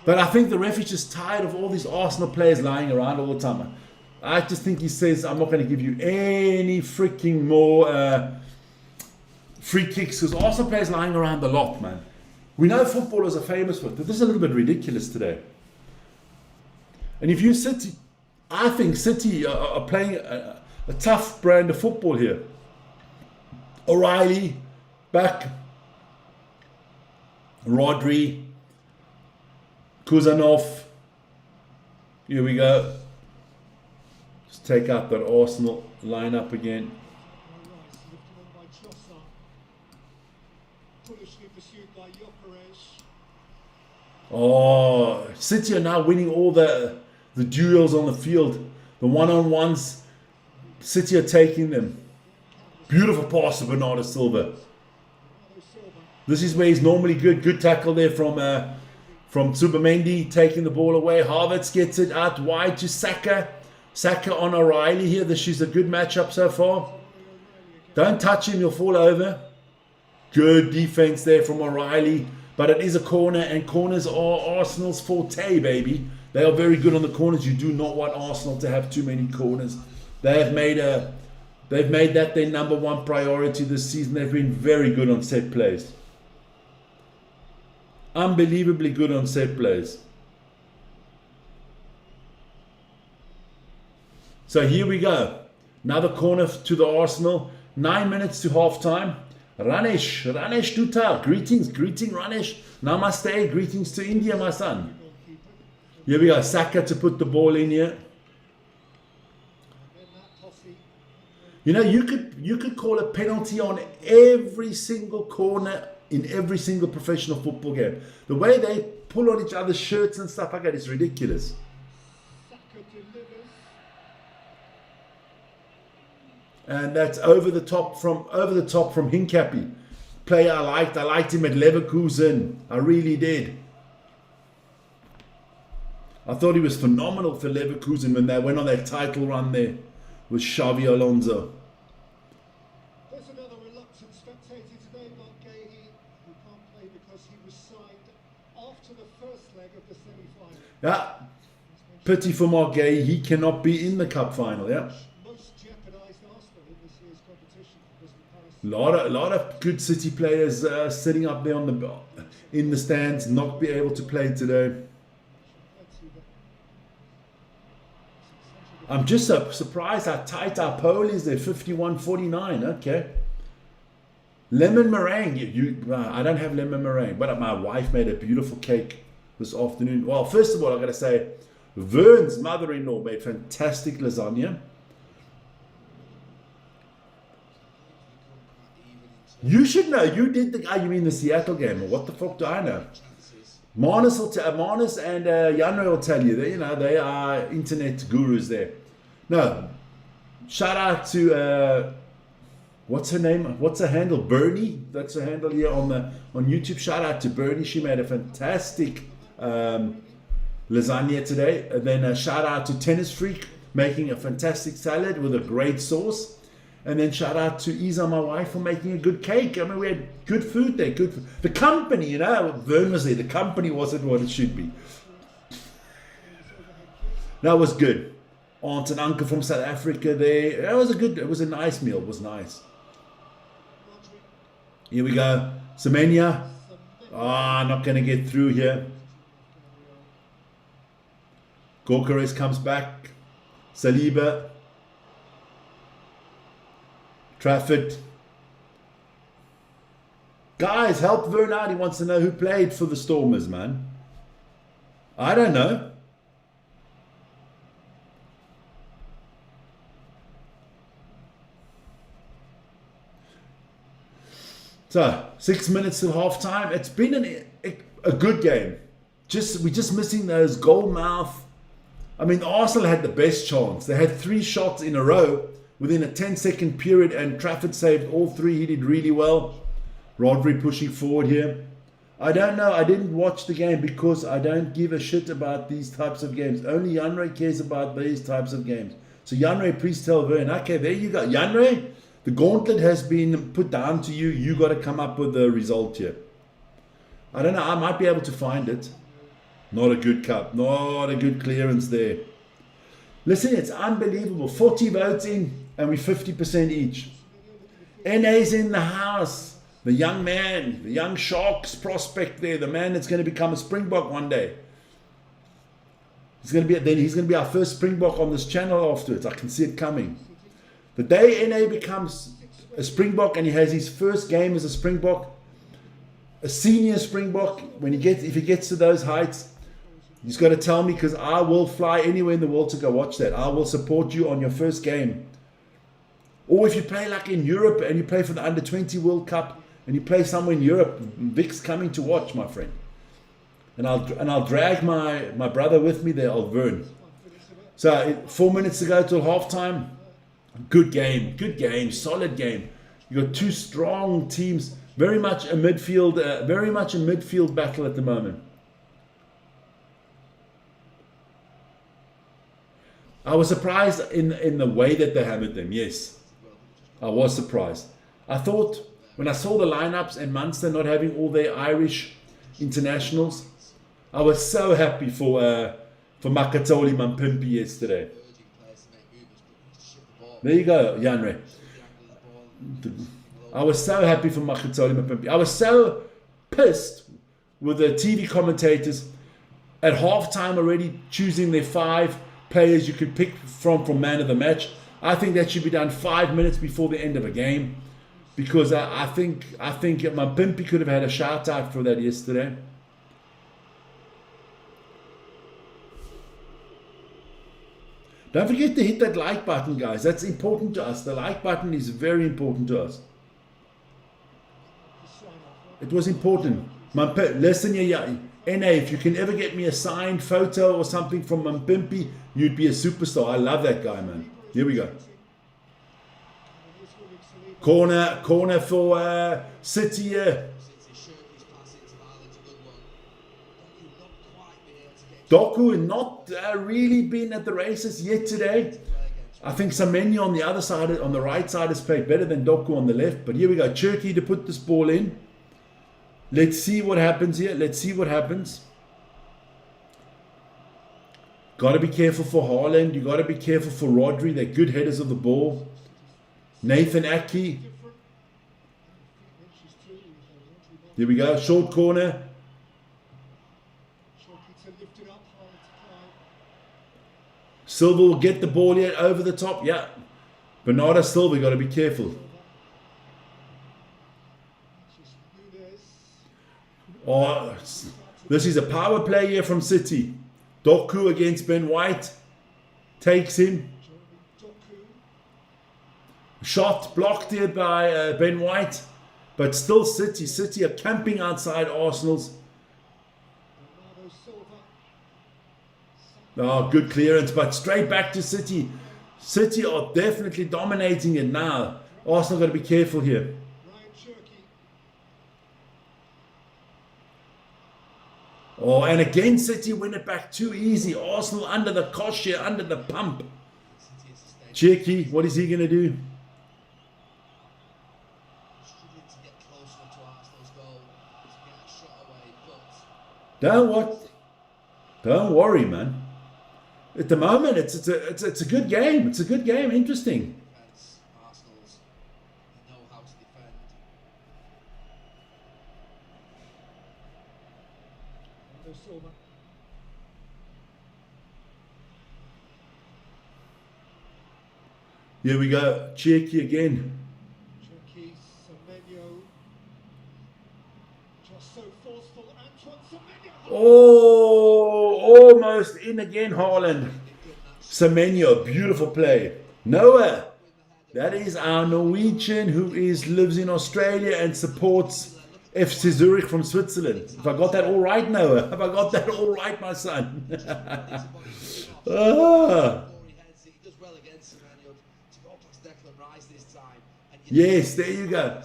But I think the ref is just tired of all these Arsenal players lying around all the time. I just think he says, I'm not going to give you any freaking more free kicks because Arsenal players lying around a lot, man. We know footballers are famous for it, but this is a little bit ridiculous today. And if you City, I think City are playing a tough brand of football here. O'Reilly, back. Rodri, Kuzanov. Here we go. Just take out that Arsenal lineup again. Oh, City are now winning all the duels on the field. The one-on-ones. City are taking them. Beautiful pass to Bernardo Silva. This is where he's normally good. Good tackle there from Tsubamendi, taking the ball away. Havertz gets it out wide to Saka. Saka on O'Reilly here. This is a good matchup so far. Don't touch him, you'll fall over. Good defense there from O'Reilly. But it is a corner, and corners are Arsenal's forte, baby. They are very good on the corners. You do not want Arsenal to have too many corners. They've made that their number one priority this season. They've been very good on set plays. Unbelievably good on set plays. So here we go. Another corner to the Arsenal. 9 minutes to half time. Ranesh Dutta. Greetings, Ranesh. Namaste. Greetings to India, my son. Here we go. Saka to put the ball in here. You know, you could call a penalty on every single corner in every single professional football game. The way they pull on each other's shirts and stuff like that is ridiculous. And that's over the top from Hincapie. Player I liked him at Leverkusen. I really did. I thought he was phenomenal for Leverkusen when they went on that title run there with Xavi Alonso. There's another reluctant spectator today, Mark Gahey, who can't play because he was signed after the first leg of the semi-final. Yeah, pity for Mark Gay. He cannot be in the cup final. Yeah, Most jeopardised Arsenal in this year's competition. a lot of good City players sitting up there in the stands, not be able to play today. I'm just surprised how tight our poll is there, 51-49. Okay. Lemon meringue. I don't have lemon meringue, but my wife made a beautiful cake this afternoon. Well, first of all, I've got to say, Vern's mother-in-law made fantastic lasagna. You should know. You did you mean the Seattle game, or what the fuck do I know? Marnus and Janre will tell you that they are internet gurus there. No, shout out to what's her name? What's her handle? Bernie. That's her handle here on YouTube. Shout out to Bernie. She made a fantastic lasagna today. And then shout out to Tennis Freak making a fantastic salad with a great sauce. And then shout out to Isa, my wife, for making a good cake. I mean, we had good food there. The company, Vern was there. The company wasn't what it should be. That was good. Aunt and uncle from South Africa there. It was a nice meal. It was nice. Here we go. Semenya. Not going to get through here. Gorkares comes back. Saliba. Trafford. Guys, help Vern out. He wants to know who played for the Stormers, man. I don't know. So, 6 minutes to half time. It's been a good game. We're just missing those goal mouth. I mean, Arsenal had the best chance. They had 3 shots in a row within a 10-second period, and Trafford saved all 3. He did really well. Rodri pushing forward here. I don't know. I didn't watch the game because I don't give a shit about these types of games. Only Janre cares about these types of games. So Janre, please tell Vern. Okay, there you go. Janre, the gauntlet has been put down to you. You got to come up with the result here. I don't know. I might be able to find it. Not a good cup. Not a good clearance there. Listen, it's unbelievable. 40 votes in, and we're 50% each. NA's in the house. The young man, the young Sharks prospect there, the man that's going to become a Springbok one day. He's going to be our first Springbok on this channel afterwards. I can see it coming. The day NA becomes a Springbok and he has his first game as a Springbok, a senior Springbok, if he gets to those heights, he's got to tell me, because I will fly anywhere in the world to go watch that. I will support you on your first game. Or if you play like in Europe and you play for the Under-20 World Cup and you play somewhere in Europe, Vic's coming to watch, my friend. And I'll drag my brother with me there, Vern. So 4 minutes to go till halftime. Good game, solid game. You got two strong teams, very much a midfield battle at the moment. I was surprised in the way that they hammered them. Yes, I was surprised. I thought when I saw the lineups and Munster not having all their Irish internationals, I was so happy for Makatoli Mampimpi yesterday. There you go, Janre. I was so happy for Makatoli Mampimpi. I was so pissed with the TV commentators at halftime already choosing their 5 players you could pick from man of the match. I think that should be done 5 minutes before the end of a game, because I think Mampimpi could have had a shout out for that yesterday. Don't forget to hit that like button, guys. That's important to us. The like button is very important to us. It was important. Listen here, NA, if you can ever get me a signed photo or something from Mampimpi, you'd be a superstar. I love that guy, man. Here we go. Corner for City here. Doku not really been at the races yet today. I think Semenyo on the other side, on the right side, has played better than Doku on the left. But here we go. Turkey to put this ball in. Let's see what happens here. Let's see what happens. Got to be careful for Haaland. You got to be careful for Rodri. They're good headers of the ball. Nathan Aki. Here we go. Short corner. Silva will get the ball here over the top. Yeah. Bernardo Silva, got to be careful. Oh, this is a power play here from City. Doku against Ben White. Takes him. Shot blocked here by Ben White. But still City. City are camping outside Arsenal's. Oh, good clearance, but straight back to City. City are definitely dominating it now. Arsenal got to be careful here. Oh, and again City win it back too easy. Arsenal under the cosh here, under the pump. Cherki, what is he going to do? Don't worry, man. At the moment, it's a good game. It's a good game. Interesting. Here we go. Cherki again. Cherki, Semenyo. Just so forceful. Antoine Semenyo. Oh, almost in again, Haaland. Semenyo, beautiful play. Noah, that is our Norwegian who lives in Australia and supports FC Zurich from Switzerland. If I got that all right, Noah. Have I got that all right, my son? Yes, there you go.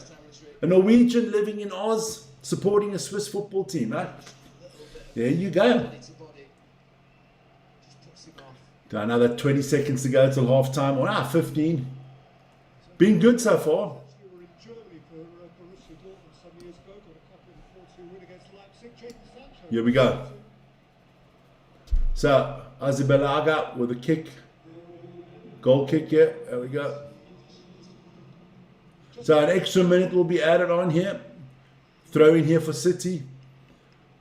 A Norwegian living in Oz, supporting a Swiss football team, right? There you go. Another 20 seconds to go till half time. Or 15. Been good so far. Here we go. So, Azibelaga with a kick. Goal kick here. There we go. So an extra minute will be added on here. Throw in here for City.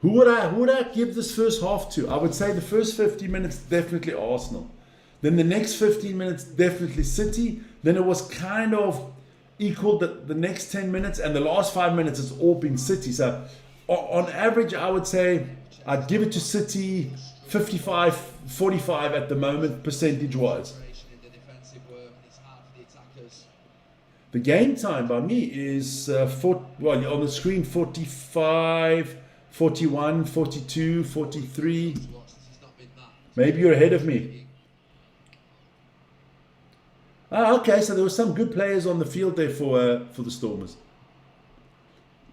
Who would I give this first half to? I would say the first 15 minutes definitely Arsenal. Then the next 15 minutes definitely City. Then it was kind of equal the next 10 minutes, and the last 5 minutes has all been City. So on average, I would say I'd give it to City 55-45 at the moment, percentage-wise. The game time by me is, on the screen, 45, 41, 42, 43. Maybe you're ahead of me. Ah, okay, so there were some good players on the field there for the Stormers.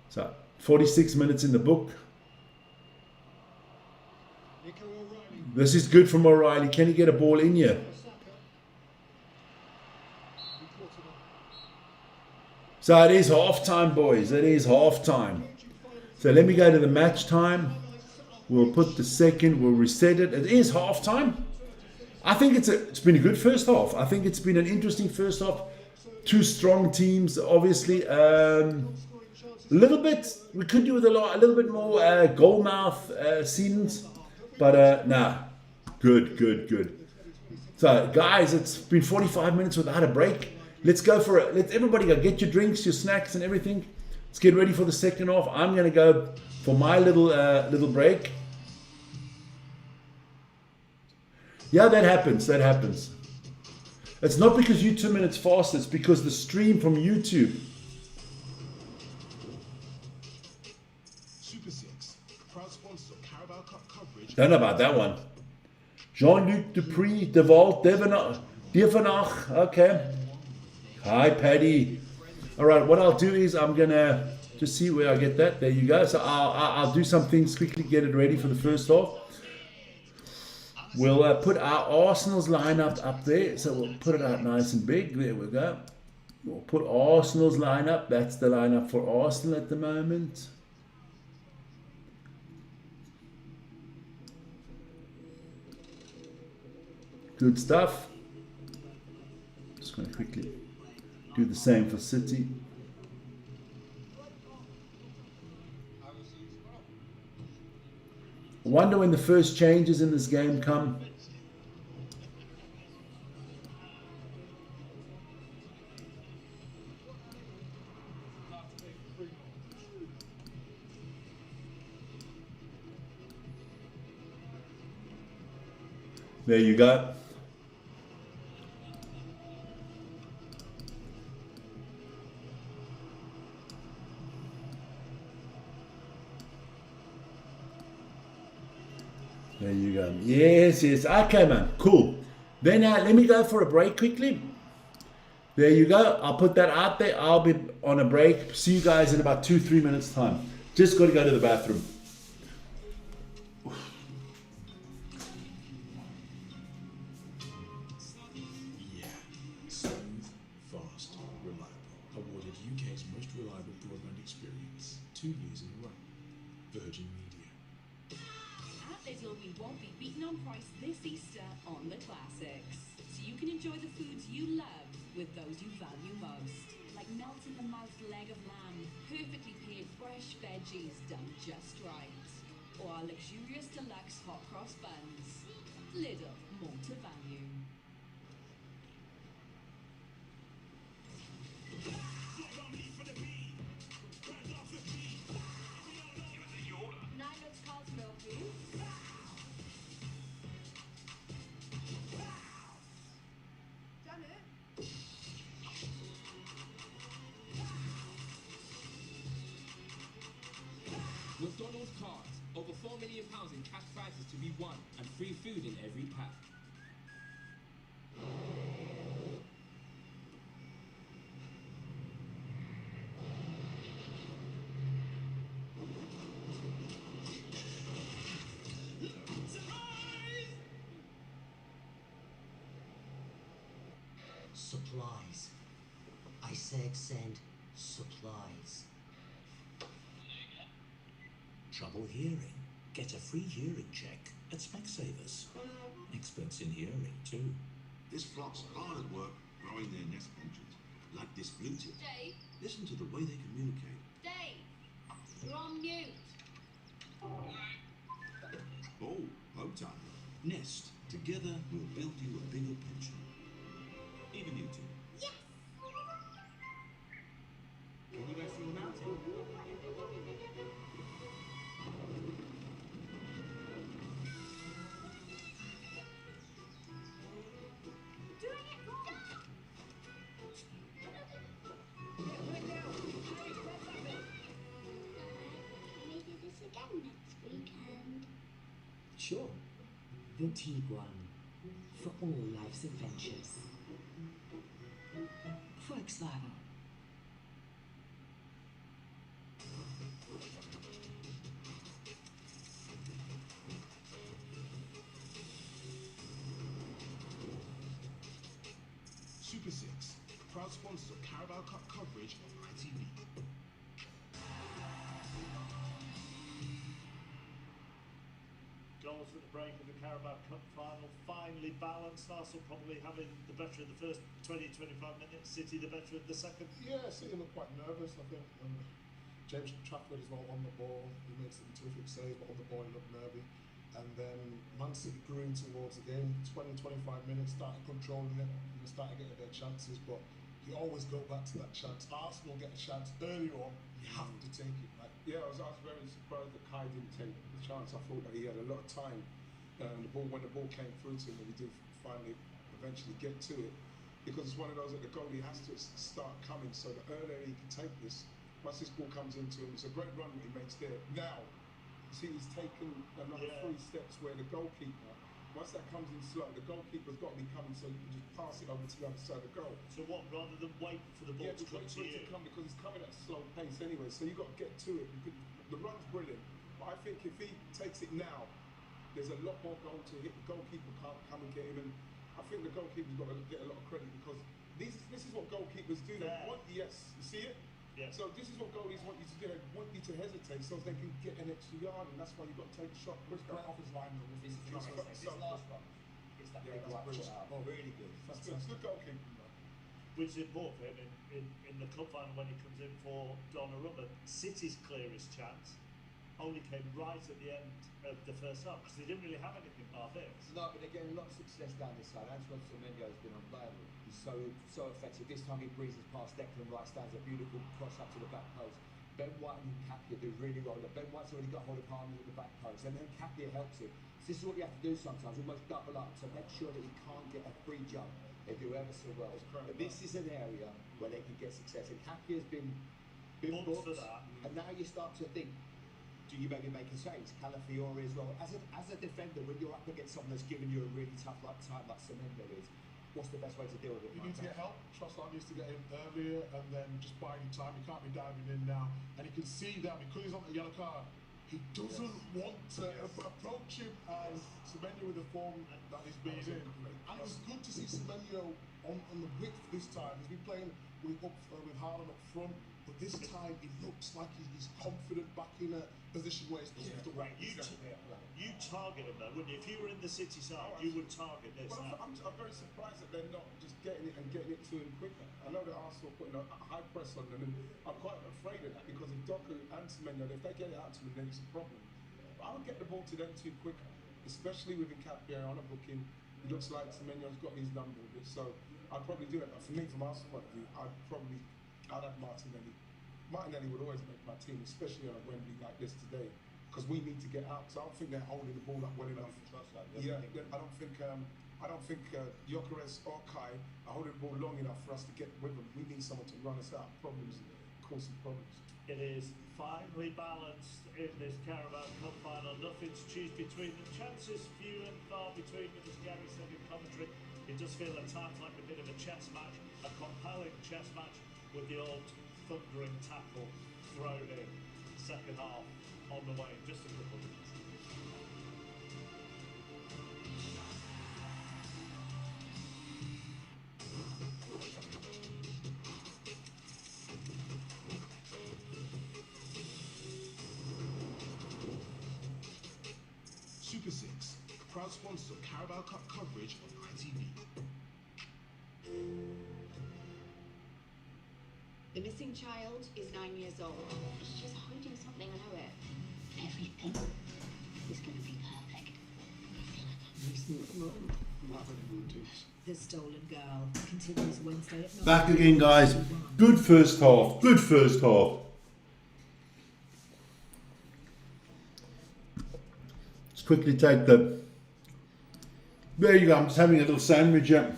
So 46 minutes in the book. Nico O'Reilly. This is good from O'Reilly. Can he get a ball in here? Saka. He caught it up. So it is half time, boys. It is half time. So let me go to the match time. We'll put the second. We'll reset it. It is half time. I think it's been a good first half. I think it's been an interesting first half. Two strong teams, obviously. A little bit. We could do with a little bit more goal mouth scenes, but nah. Good. So guys, it's been 45 minutes without a break. Let's go for it. Let everybody go. Get your drinks, your snacks, and everything. Let's get ready for the second half. I'm gonna go for my little break. Yeah, that happens. It's not because you're 2 minutes faster. It's because the stream from YouTube. Super 6, proud sponsor of Carabao Cup coverage. Don't know about that one. Jean-Luc Dupree, Deval, Devenach. Okay. Hi, Paddy. All right, what I'll do is I'm going to just see where I get that. There you go. So I'll do some things quickly, get it ready for the first half. We'll put our Arsenal's lineup up there. So we'll put it out nice and big. There we go. We'll put Arsenal's lineup. That's the lineup for Arsenal at the moment. Good stuff. Just going to quickly do the same for City. I wonder when the first changes in this game come. There you go. There you go. Yes. Okay, man. Cool. Then let me go for a break quickly. There you go. I'll put that out there. I'll be on a break. See you guys in about 2-3 minutes time. Just got to go to the bathroom. Yeah, smooth, fast, reliable. Awarded UK's most reliable broadband experience 2 years in a row. Virgin Media. At Lidl, we won't be beaten on price this Easter on the classics. So you can enjoy the foods you love with those you value most. Like melt-in-the-mouth leg of lamb, perfectly paired fresh veggies done just right. Or our luxurious deluxe hot cross buns. Lidl, more to value. Nuggets, Cosmo, please. Done it. McDonald's cards. Over £4 million in cash prizes to be won and free food in every pack. Supplies. I said send supplies. Trouble hearing? Get a free hearing check at Specsavers. Experts in hearing too. This flock's hard at work growing their nest pensions, like this blue tip. Dave, Listen to the way they communicate. Dave, you're on mute. Oh, bow tie. Nest. Together we'll build you a bigger pension. Even you two. Yes! Can you guys see the mountain? Can we do this again next weekend? Sure. The Tiguan for all life's adventures. Volkswagen. Super 6, proud sponsor of Carabao Cup coverage on ITV. Goals at the break of the Carabao Cup Final, finely balanced. Arsenal probably having the better of the first 20-25 minutes, City the better of the second. Yeah, City looked quite nervous, I think. James Trafford is not on the ball, he makes some terrific saves, but on the ball he looked nervy. And then Man City grew in towards the game, 20-25 minutes, started controlling it, and started getting their chances, but you always go back to that chance. Arsenal get a chance earlier on, you have to take it. Like, yeah, I was very surprised that Kai didn't take the chance. I thought that he had a lot of time. When the ball came through to him, and he did finally eventually get to it, because it's one of those that the goalie has to start coming. So the earlier he can take this, once this ball comes into him, it's a great run that he makes there. Now, see, he's taken another 3 steps where the goalkeeper, once that comes in slow, the goalkeeper's got to be coming, so you can just pass it over to the other side of the goal. So what, rather than wait for the ball to come to you? Because it's coming at a slow pace anyway, so you've got to get to it. The run's brilliant, but I think if he takes it now, there's a lot more goal to hit. The goalkeeper can't come and get him, and I think the goalkeeper's got to get a lot of credit, because this is what goalkeepers do. They want, yes, you see it? Yeah. So this is what goalies want you to do. They want you to hesitate so they can get an extra yard, and that's why you've got to take a shot. Chris Grant off his line though. This last one, it's that big right foot out. Oh, really good. That's good goalkeeping, man. Which is important for him in the cup final when he comes in for Donnarumma. City's clearest chance only came right at the end of the first half, because they didn't really have anything bar this. No, but again, a lot of success down this side. Antoine Semenyo has been unplayable. He's so effective. This time he breezes past Declan Rice, stands a beautiful cross up to the back post. Ben White and Capia do really well. Ben White's already got hold of Harmon at the back post, and then Capia helps him. So this is what you have to do sometimes, almost double up to make sure that he can't get a free jump. They do ever so well. But this is an area where they can get success. And Capia's been booked for that. And now you start to think, do you maybe make a change? Calafiore as well. As a defender, when you're up against someone that's giving you a really tough time like Semenyo is, what's the best way to deal with it? You need to get help. Trossard needs to get in earlier and then just buying time. He can't be diving in now. And you can see that because he's on the yellow card, he doesn't want to approach him. And Semenyo with the form that he's been in. And it was good to see Semenyo on the width this time. He's been playing with Haaland up front. But this time, it looks like he's confident back in a position where he's comfortable. Right, you target him though, wouldn't you? If you were in the City side, you would target this. Well, I'm very surprised that they're not just getting it to him quicker. I know that Arsenal putting a high press on them, and I'm quite afraid of that, because if Doku and Semenyo, if they get it out to them, then it's a problem. But I would get the ball to them too quicker, especially with Capia on a booking. It looks like Semenyo's got his number a bit, so I'd probably do it. But for me, from Arsenal point of view, I'd have Martinelli. Martinelli would always make my team, especially on a Wembley like this today, because we need to get out. So I don't think they're holding the ball up well enough. Yeah, I don't think Gyökeres or Kai are holding the ball long enough for us to get with them. We need someone to run us out. Causing problems. It is finely balanced in this Carabao Cup Final. Nothing to choose between them. Chances few and far between them, as Gary said in commentary. It does feel at times like a bit of a chess match, a compelling chess match, with the old thundering tackle thrown in. Second half on the way, just a couple of minutes. Super 6, proud sponsor of Carabao Cup coverage on ITV. The missing child is 9 years old. She's just hiding something, I know it. Everything is going to be perfect. The Stolen Girl continues Wednesday at 9. Back again, guys. Good first half. Good first half. Let's quickly take the... There you go. I'm just having a little sandwich here.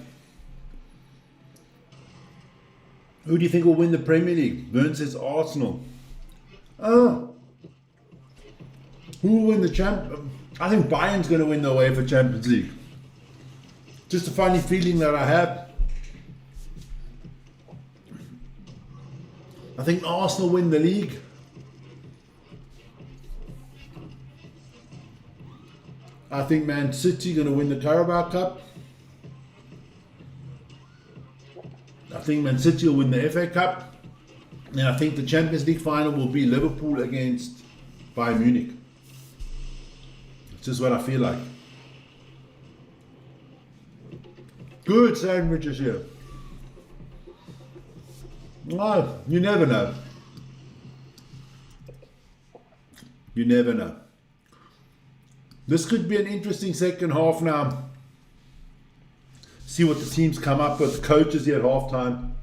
Who do you think will win the Premier League? Vern says Arsenal. Oh. Who will win the champ? I think Bayern's going to win the UEFA Champions League. Just a funny feeling that I have. think Arsenal win the league. I think Man City going to win the Carabao Cup. I think Man City will win the FA Cup. And I think the Champions League final will be Liverpool against Bayern Munich. It's just what I feel like. Good sandwiches here. Oh, you never know. You never know. This could be an interesting second half now. See what the teams come up with. The coaches here at halftime.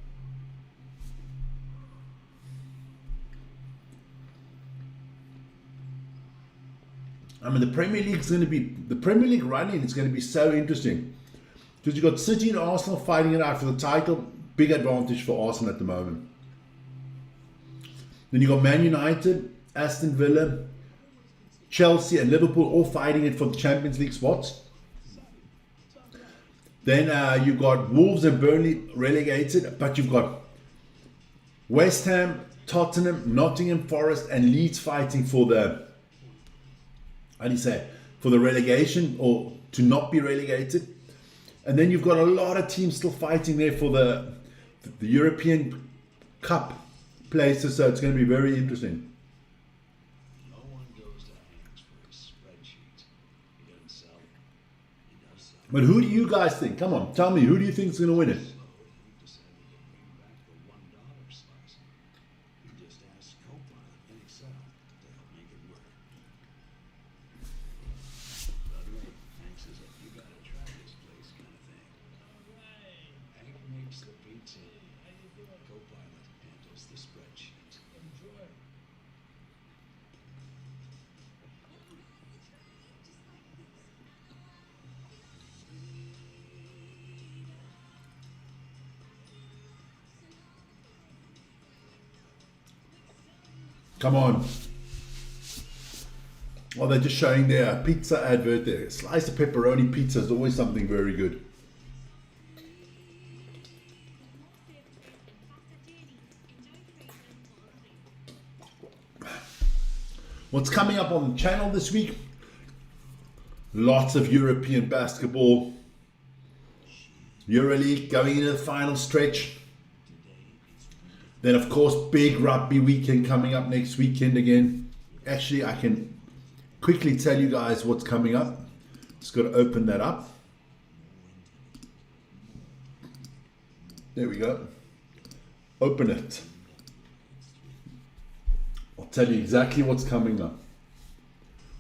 I mean, the Premier League running is going to be so interesting. Because you've got City and Arsenal fighting it out for the title. Big advantage for Arsenal at the moment. Then you've got Man United, Aston Villa, Chelsea and Liverpool all fighting it for the Champions League spots. Then you've got Wolves and Burnley relegated, but you've got West Ham, Tottenham, Nottingham Forest and Leeds fighting for the, for the relegation or to not be relegated. And then you've got a lot of teams still fighting there for the European Cup places, so it's going to be very interesting. No one goes to hands for a spreadsheet. He doesn't sell it. He does sell it. But who do you guys think? Come on, tell me, who do you think is going to win it? So you decided to bring back the $1 slice. You just asked Copilot in Excel to help make it work. By the way, Hank says that you gotta try this place kind of thing. Hank makes the pizza. Copilot handles the spreadsheet. Enjoy. Come on. Oh, they're just showing their pizza advert there. A slice of pepperoni pizza is always something very good. What's coming up on the channel this week? Lots of European basketball. EuroLeague going into the final stretch. Then of course big rugby weekend coming up next weekend again. Actually I can quickly tell you guys what's coming up. Just got to open that up. There we go. Open it. I'll tell you exactly what's coming up.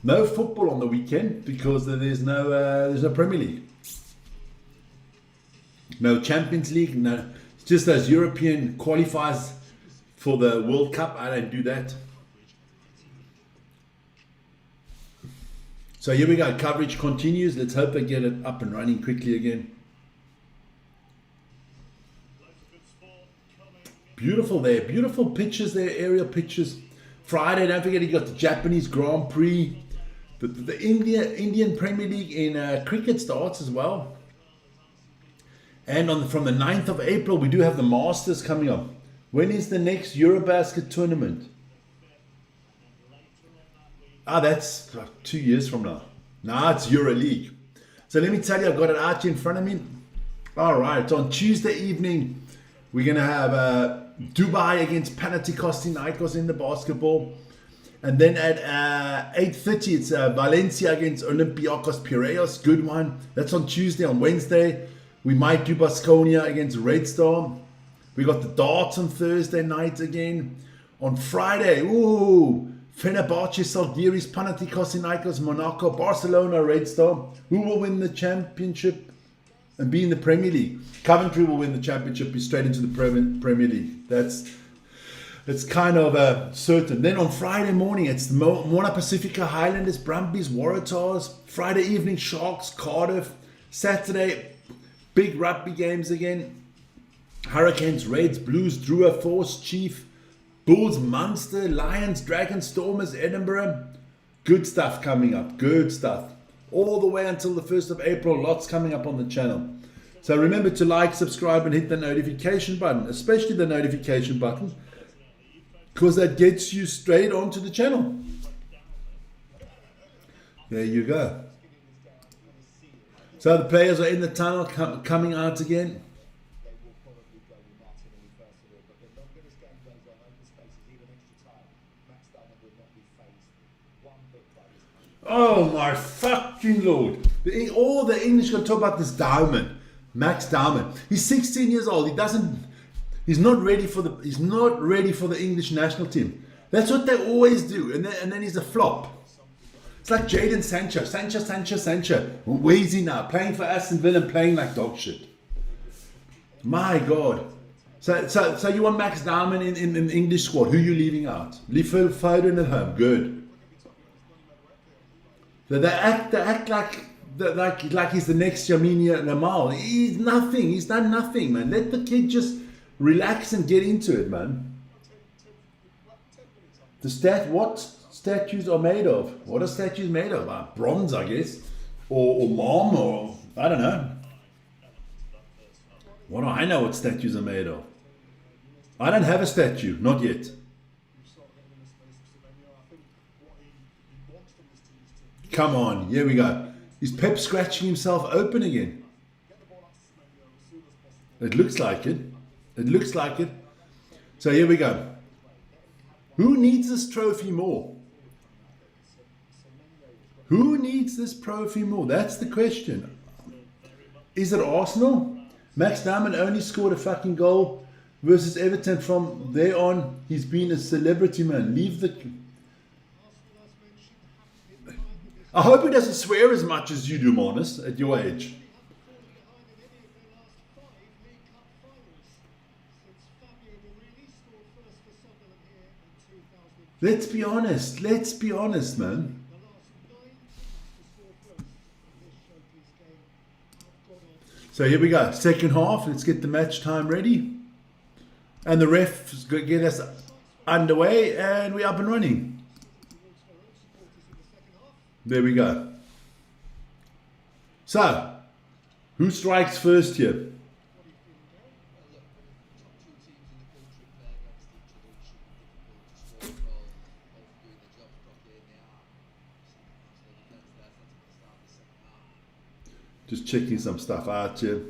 No football on the weekend because there's no Premier League. No Champions League. No, it's just those European qualifiers for the World Cup. I don't do that. So here we go. Coverage continues. Let's hope they get it up and running quickly again. Beautiful there. Beautiful pictures there. Aerial pictures. Friday, don't forget you got the Japanese Grand Prix. The Indian Premier League in cricket starts as well. And from the 9th of April, we do have the Masters coming up. When is the next Eurobasket tournament? That's 2 years from now. Now it's EuroLeague. So let me tell you, I've got it out here in front of me. All right, it's on Tuesday evening. We're going to have Dubai against Panathinaikos in the basketball. And then at 8:30, it's Valencia against Olympiacos Piraeus. Good one. That's on Tuesday. On Wednesday, we might do Baskonia against Red Star. We got the darts on Thursday night again. On Friday, Fenerbahce, Salgiris, Panathinaikos, Monaco, Barcelona, Red Star. Who will win the championship and be in the Premier League? Coventry will win the championship, be straight into the Premier League. It's kind of certain. Then on Friday morning, it's the Moana Pacifica, Highlanders, Brumbies, Waratahs. Friday evening, Sharks, Cardiff. Saturday, big rugby games again. Hurricanes, Reds, Blues, Drua, Force, Chief, Bulls, Munster, Lions, Dragons, Stormers, Edinburgh. Good stuff coming up. Good stuff. All the way until the 1st of April. Lots coming up on the channel. So remember to like, subscribe and hit the notification button. Especially the notification button. because that gets you straight onto the channel. There you go. So the players are in the tunnel, coming out again. They will probably go with Martinelli first of all, but the longer this game goes on, open spaces, even extra time, Max Diamond will not be phased one bit by this moment. Oh my fucking lord! All the English gonna talk about this Diamond, Max Diamond. He's 16 years old. He's not ready for the English national team. That's what they always do, and then he's a flop. It's like Jadon Sancho. Where is he now? Playing for Aston Villa and playing like dog shit. My God. So you want Max Diamond in the English squad? Who are you leaving out? Leave Foden at home. Good. They act like he's the next Yamini Lamal. He's nothing. He's done nothing, man. Let the kid just relax and get into it, man. What statues are made of? What are statues made of? Bronze, I guess, or marble, or I don't know. What do I know what statues are made of? I don't have a statue, not yet. Come on, here we go. Is Pep scratching himself open again? It looks like it. It looks like it. So here we go. Who needs this trophy more? Who needs this trophy more? That's the question. Is it Arsenal? Max Diamond only scored a fucking goal versus Everton. From there on, he's been a celebrity, man. Leave the... I hope he doesn't swear as much as you do, Marnus, at your age. Let's be honest. Let's be honest, man. So here we go. Second half. Let's get the match time ready. And the ref's going to get us underway. And we're up and running. There we go. So, who strikes first here? Just checking some stuff out here.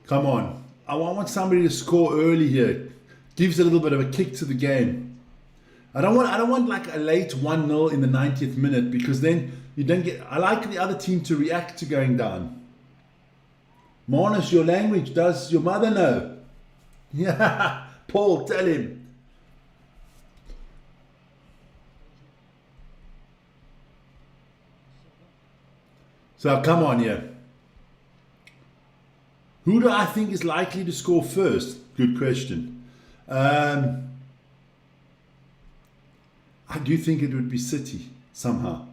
Come on. I want somebody to score early here. Gives a little bit of a kick to the game. I don't want like a late 1-0 in the 90th minute, because then you don't get... I like the other team to react to going down. Marnus, your language, does your mother know? Yeah. Paul, tell him. So come on here. Who do I think is likely to score first? Good question. I do think it would be City somehow.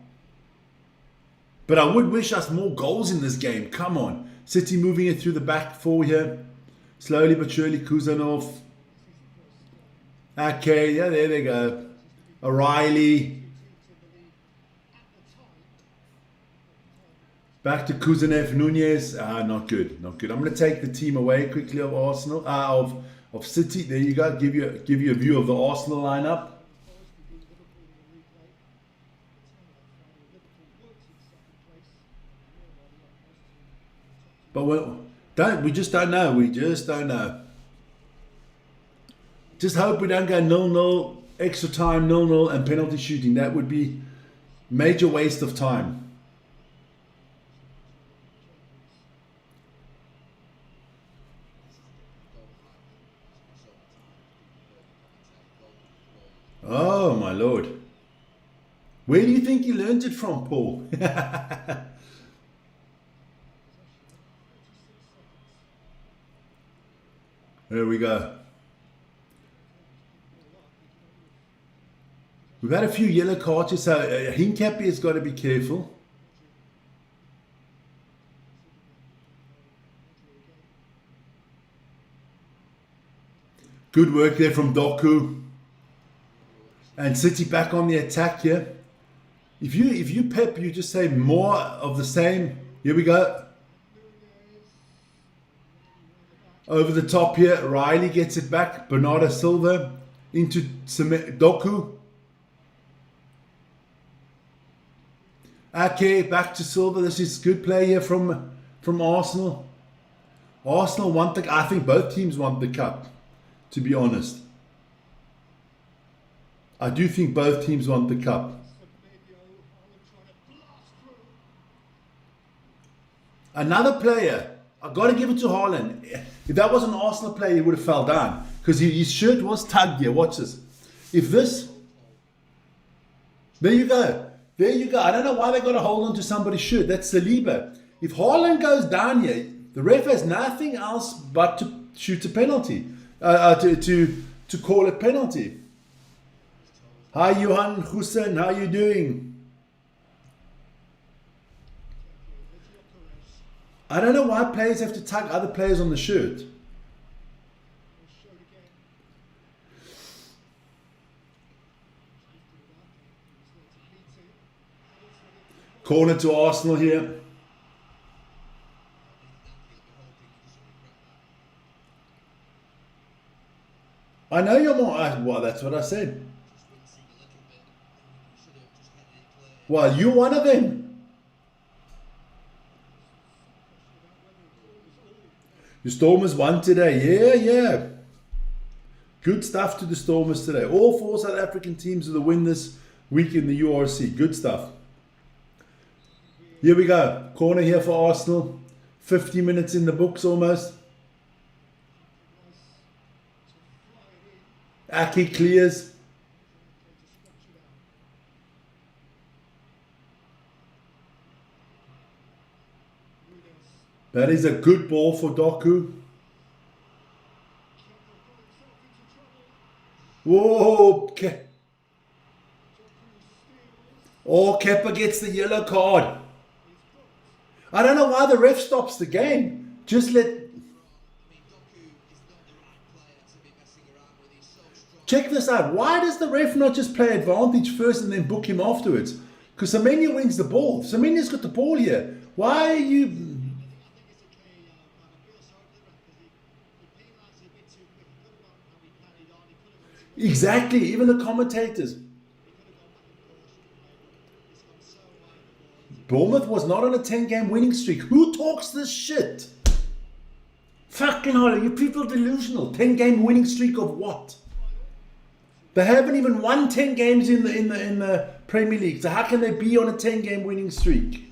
But I would wish us more goals in this game. Come on. City moving it through the back four here. Slowly but surely, Kuzanov. Okay, yeah, there they go. O'Reilly. Back to Kuzanev, Nunez. Not good, not good. I'm going to take the team away quickly of Arsenal, of City. There you go. Give you a view of the Arsenal lineup. But we just don't know. We just don't know. Just hope we don't go 0-0, extra time 0-0 and penalty shooting. That would be major waste of time. Oh my lord. Where do you think you learned it from, Paul? There we go. We've had a few yellow cards, so Hincapie has got to be careful. Good work there from Doku. And City back on the attack here. If you Pep, you just say more of the same. Here we go. Over the top here, Riley gets it back. Bernardo Silva into Doku. Ake back to Silva. This is good play here from Arsenal. Arsenal want the. I think both teams want the cup. To be honest, I do think both teams want the cup. Another player. I've got to give it to Haaland. If that was an Arsenal player, he would have fell down. Because his shirt was tugged here. Watch this. If this... There you go. There you go. I don't know why they got to hold on to somebody's shirt. That's Saliba. If Haaland goes down here, the ref has nothing else but to shoot a penalty. To call a penalty. Hi, Johan Hussein. How are you doing? I don't know why players have to tug other players on the shirt. Corner to Arsenal here. I know you're more... Well, that's what I said. Well, you're one of them. The Stormers won today. Yeah. Good stuff to the Stormers today. All 4 South African teams are the win this week in the URC. Good stuff. Here we go. Corner here for Arsenal. 50 minutes in the books almost. Aki clears. That is a good ball for Doku. Whoa. Oh, Kepa gets the yellow card. I don't know why the ref stops the game. Just let... Check this out. Why does the ref not just play advantage first and then book him afterwards? Because Semenya wins the ball. Semenya's got the ball here. Why are you... Exactly, even the commentators. Bournemouth was not on a 10-game winning streak. Who talks this shit? Fucking hell, are you people delusional? 10-game winning streak of what? They haven't even won 10 games in the Premier League. So how can they be on a 10-game winning streak?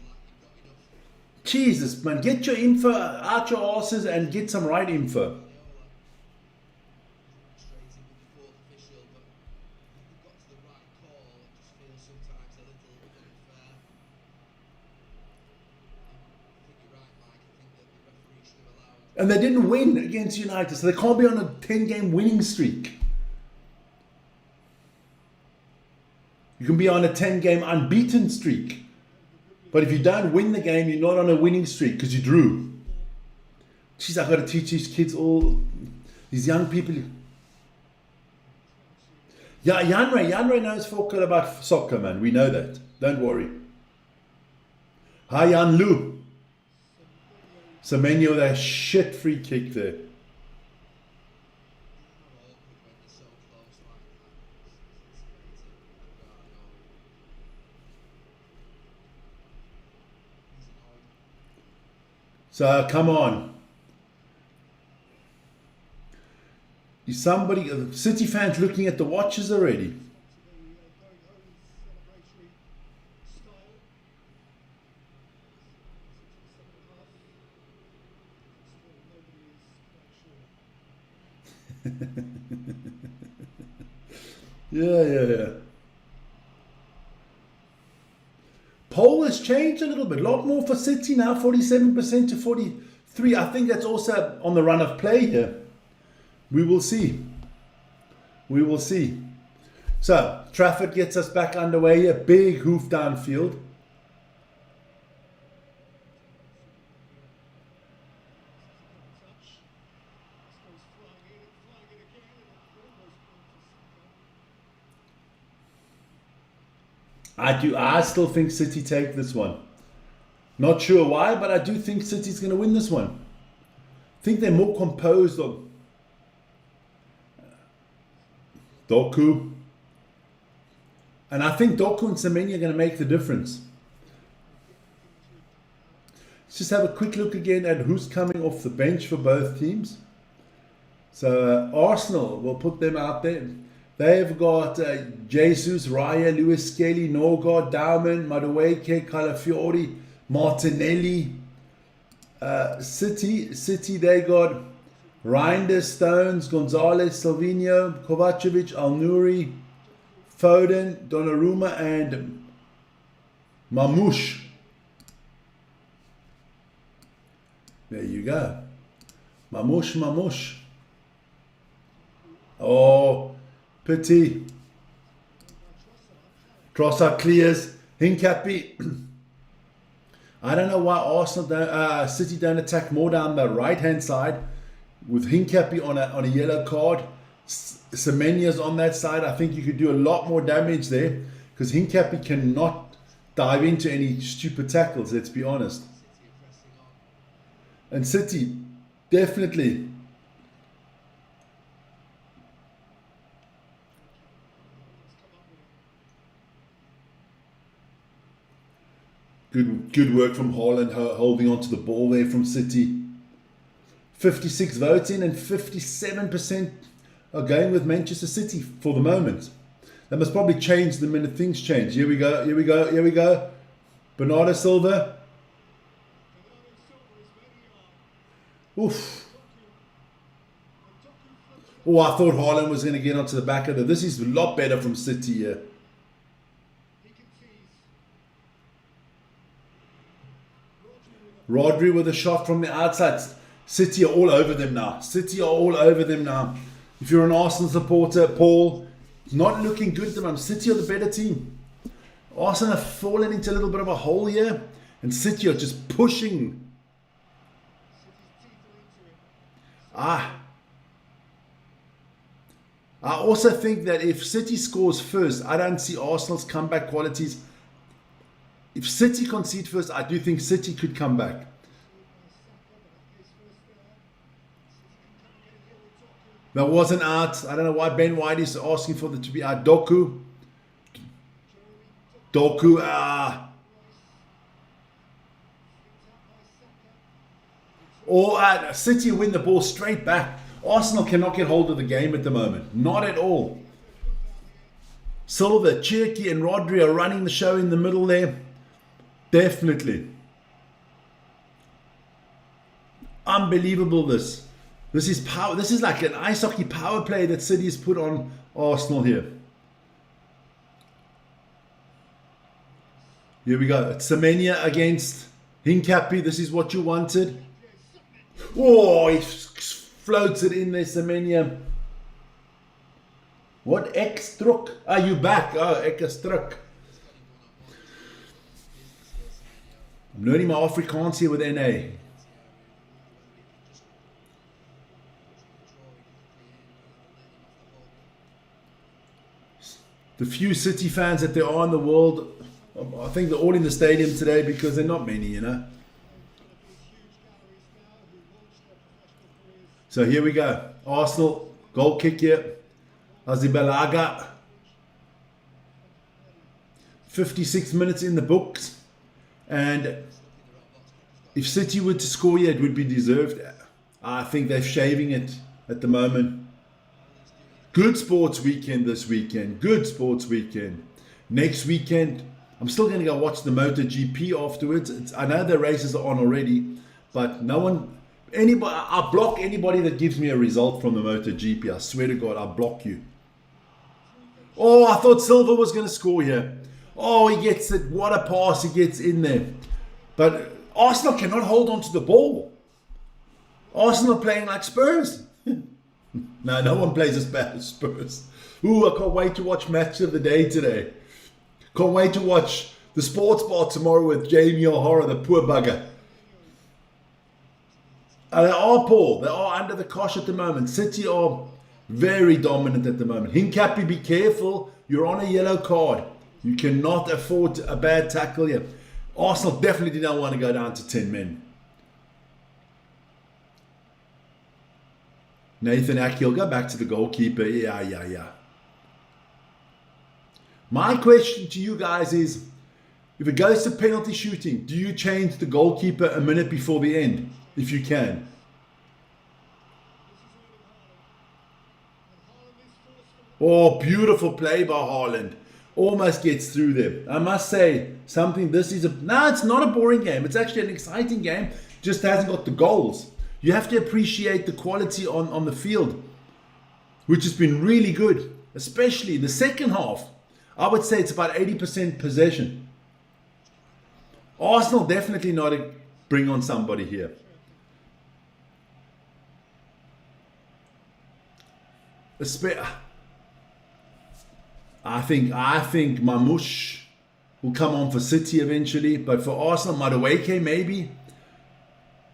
Jesus, man, get your info out your asses and get some right info. And they didn't win against United, so they can't be on a 10-game winning streak. You can be on a 10-game unbeaten streak. But if you don't win the game, you're not on a winning streak because you drew. Jeez, I've got to teach these kids all, these young people. Yeah, Janre knows fuck about soccer, man. We know that. Don't worry. Hi, Jan Lu. Semenyo with a shit free kick there. So come on. Is somebody, City fans looking at the watches already? Yeah. Poll has changed a little bit. A lot more for City now, 47% to 43%. I think that's also on the run of play here. We will see. So, Trafford gets us back underway here. Big hoof downfield. I still think City take this one. Not sure why, but I do think City's going to win this one. I think they're more composed on Doku. And I think Doku and Semenya are going to make the difference. Let's just have a quick look again at who's coming off the bench for both teams. So Arsenal, we'll put them out there. They've got Jesus, Raya, Lewis Skelly, Norgard, Dauman, Madueke, Calafiori, Martinelli. City, they got Reinders, Stones, Gonzalez, Salvino, Kovacevic, Al-Nouri, Foden, Donnarumma, and Mamouche. There you go. Mamouche. Oh, pity. Trossard clears. Hincapi. I don't know why City don't attack more down the right-hand side with Hincapi on a yellow card. Semenya's on that side. I think you could do a lot more damage there because Hincapi cannot dive into any stupid tackles, let's be honest. And City, definitely. Good work from Haaland holding on to the ball there from City. 56 votes in and 57% are going with Manchester City for the moment. That must probably change the minute things change. Here we go. Bernardo Silva. Oof. Oh, I thought Haaland was going to get onto the back of it. This is a lot better from City here. Rodri with a shot from the outside. City are all over them now. If you're an Arsenal supporter, Paul, not looking good at the moment. City are the better team. Arsenal have fallen into a little bit of a hole here, and City are just pushing. I also think that if City scores first, I don't see Arsenal's comeback qualities. If City concede first, I do think City could come back. That wasn't out. I don't know why Ben White is asking for it to be out. Doku. Or City win the ball straight back. Arsenal cannot get hold of the game at the moment. Not at all. Silva, Cherki and Rodri are running the show in the middle there. Definitely. Unbelievable this. This is power. This is like an ice hockey power play that City has put on Arsenal here. Here we go. It's Semenya against Hincapi. This is what you wanted. Oh, he floats it in there, Semenya. What? Ekstruk? Are you back? Oh, Ekstruk. I'm learning my Afrikaans here with NA. The few City fans that there are in the world, I think they're all in the stadium today because they're not many, you know. So here we go. Arsenal, goal kick here. Azibalaga. 56 minutes in the books. And if City were to score here, it would be deserved. I think they're shaving it at the moment. Good sports weekend this weekend. Good sports weekend. Next weekend, I'm still going to go watch the MotoGP afterwards. I know the races are on already, but I block anybody that gives me a result from the MotoGP. I swear to God, I'll block you. Oh, I thought Silva was going to score here. Oh, he gets it. What a pass he gets in there. But Arsenal cannot hold on to the ball. Arsenal playing like Spurs. No one plays as bad as Spurs. Ooh, I can't wait to watch Match of the Day today. Can't wait to watch the sports bar tomorrow with Jamie O'Hara, the poor bugger. They are, Paul. They are under the cosh at the moment. City are very dominant at the moment. Hincapi, be careful. You're on a yellow card. You cannot afford a bad tackle here. Arsenal definitely did not want to go down to 10 men. Nathan Aki will go back to the goalkeeper. Yeah. My question to you guys is, if it goes to penalty shooting, do you change the goalkeeper a minute before the end? If you can. Oh, beautiful play by Haaland. Almost gets through them. I must say, no, it's not a boring game. It's actually an exciting game. Just hasn't got the goals. You have to appreciate the quality on the field, which has been really good, especially in the second half. I would say it's about 80% possession. Arsenal definitely not bring on somebody here. I think Mamouche will come on for City eventually, but for Arsenal, Madueke maybe.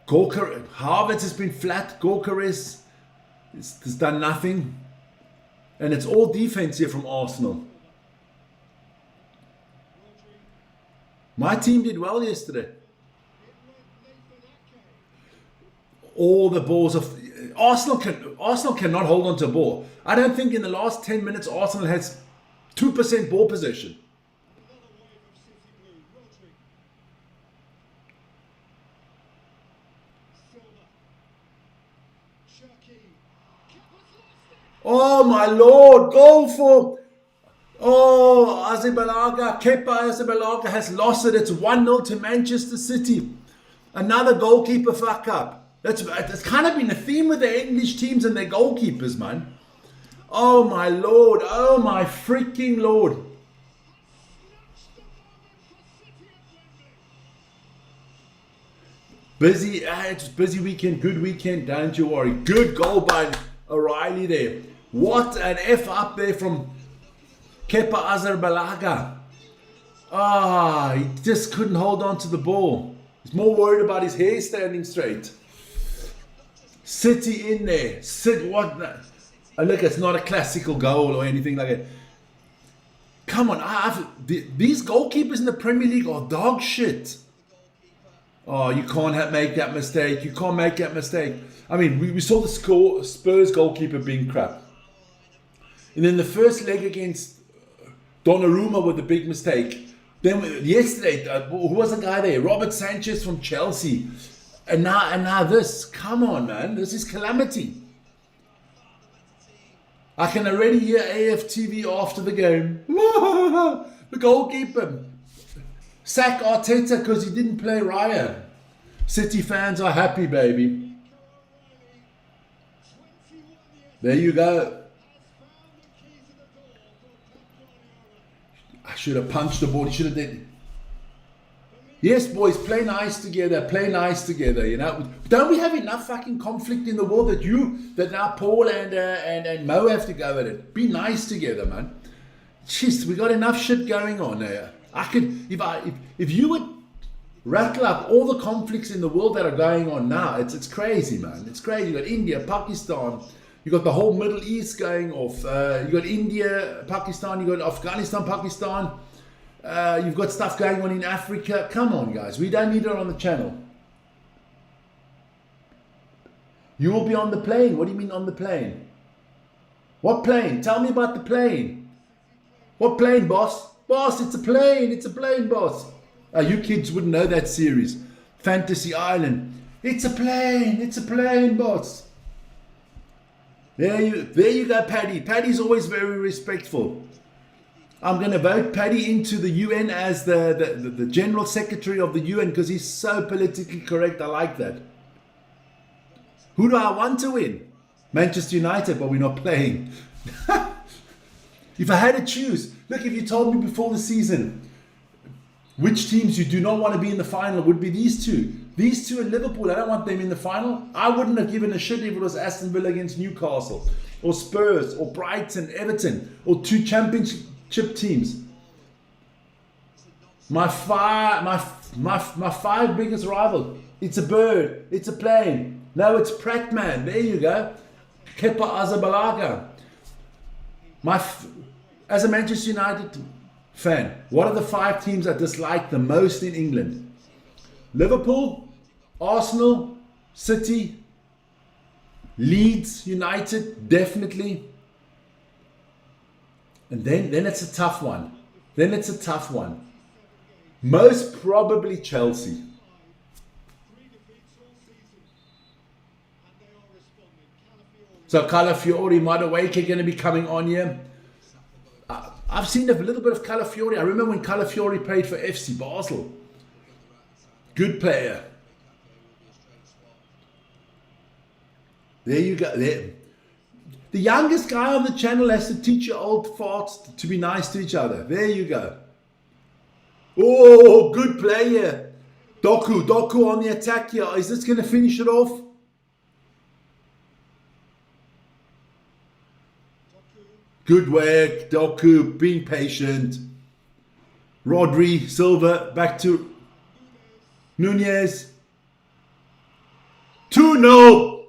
Harvard has been flat. Gorkares has done nothing. And it's all defense here from Arsenal. My team did well yesterday. All the balls of Arsenal cannot hold on to a ball. I don't think in the last 10 minutes Arsenal has 2% ball possession. Oh my Lord, goal for Azebalaga. Kepa Azebalaga has lost it. It's 1-0 to Manchester City. Another goalkeeper fuck up. That's kind of been a theme with the English teams and their goalkeepers, man. Oh my Lord, oh my freaking Lord. Busy, it's busy weekend, good weekend, don't you worry. Good goal by O'Reilly there. What an F up there from Kepa Azebalaga. He just couldn't hold on to the ball. He's more worried about his hair standing straight. City in there. Look, it's not a classical goal or anything like that. Come on, these goalkeepers in the Premier League are dog shit. Oh, you can't make that mistake. You can't make that mistake. I mean, we saw the Spurs goalkeeper being crap. And then the first leg against Donnarumma with the big mistake. Then yesterday, who was the guy there? Robert Sanchez from Chelsea. And now this. Come on, man. This is calamity. I can already hear AFTV after the game. The goalkeeper. Sack Arteta because he didn't play Raya. City fans are happy, baby. There you go. I should have punched the ball. He should have did. Yes, boys, play nice together. Play nice together. You know, don't we have enough fucking conflict in the world that now Paul and Mo have to go at it? Be nice together, man. Jeez, we got enough shit going on there. I could, if you would rattle up all the conflicts in the world that are going on now, it's crazy, man. It's crazy. You got India, Pakistan. You got the whole Middle East going off. You got India, Pakistan. You got Afghanistan, Pakistan. You've got stuff going on in Africa. Come on, guys. We don't need it on the channel. You will be on the plane. What do you mean on the plane? What plane? Tell me about the plane. What plane, boss? Boss, it's a plane. It's a plane, boss. You kids wouldn't know that series. Fantasy Island. It's a plane. It's a plane, boss. There you go, Paddy. Paddy's always very respectful. I'm going to vote Paddy into the UN as the General Secretary of the UN because he's so politically correct. I like that. Who do I want to win? Manchester United, but we're not playing. If I had to choose, look, if you told me before the season which teams you do not want to be in the final, would be these two. These two and Liverpool, I don't want them in the final. I wouldn't have given a shit if it was Aston Villa against Newcastle, or Spurs, or Brighton, Everton, or two championship teams. My five biggest rivals. It's a bird. It's a plane. No, it's Prattman. There you go. Kepa Azebalaga. As a Manchester United fan. What are the 5 teams I dislike the most in England? Liverpool, Arsenal, City, Leeds United, definitely. And then it's a tough one. Most probably Chelsea. So Calafiori, Madueke going to be coming on here. I've seen a little bit of Calafiori. I remember when Calafiori played for FC Basel. Good player. There you go. There. The youngest guy on the channel has to teach your old farts to be nice to each other. There you go. Oh, good player. Doku on the attack here. Is this going to finish it off? Good work, Doku, being patient. Rodri, Silva, back to Nunez. 2-0.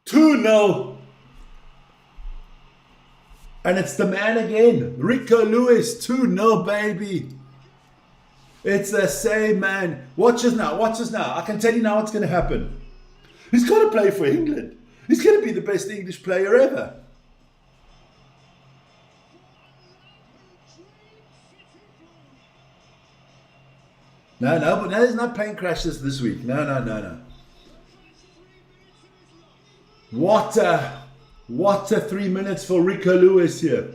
2-0. And it's the man again. Rico Lewis, 2-0, baby. It's the same man. Watch us now. I can tell you now what's going to happen. He's got to play for England. He's going to be the best English player ever. No, but there's no plane crashes this week. No. What a 3 minutes for Rico Lewis here.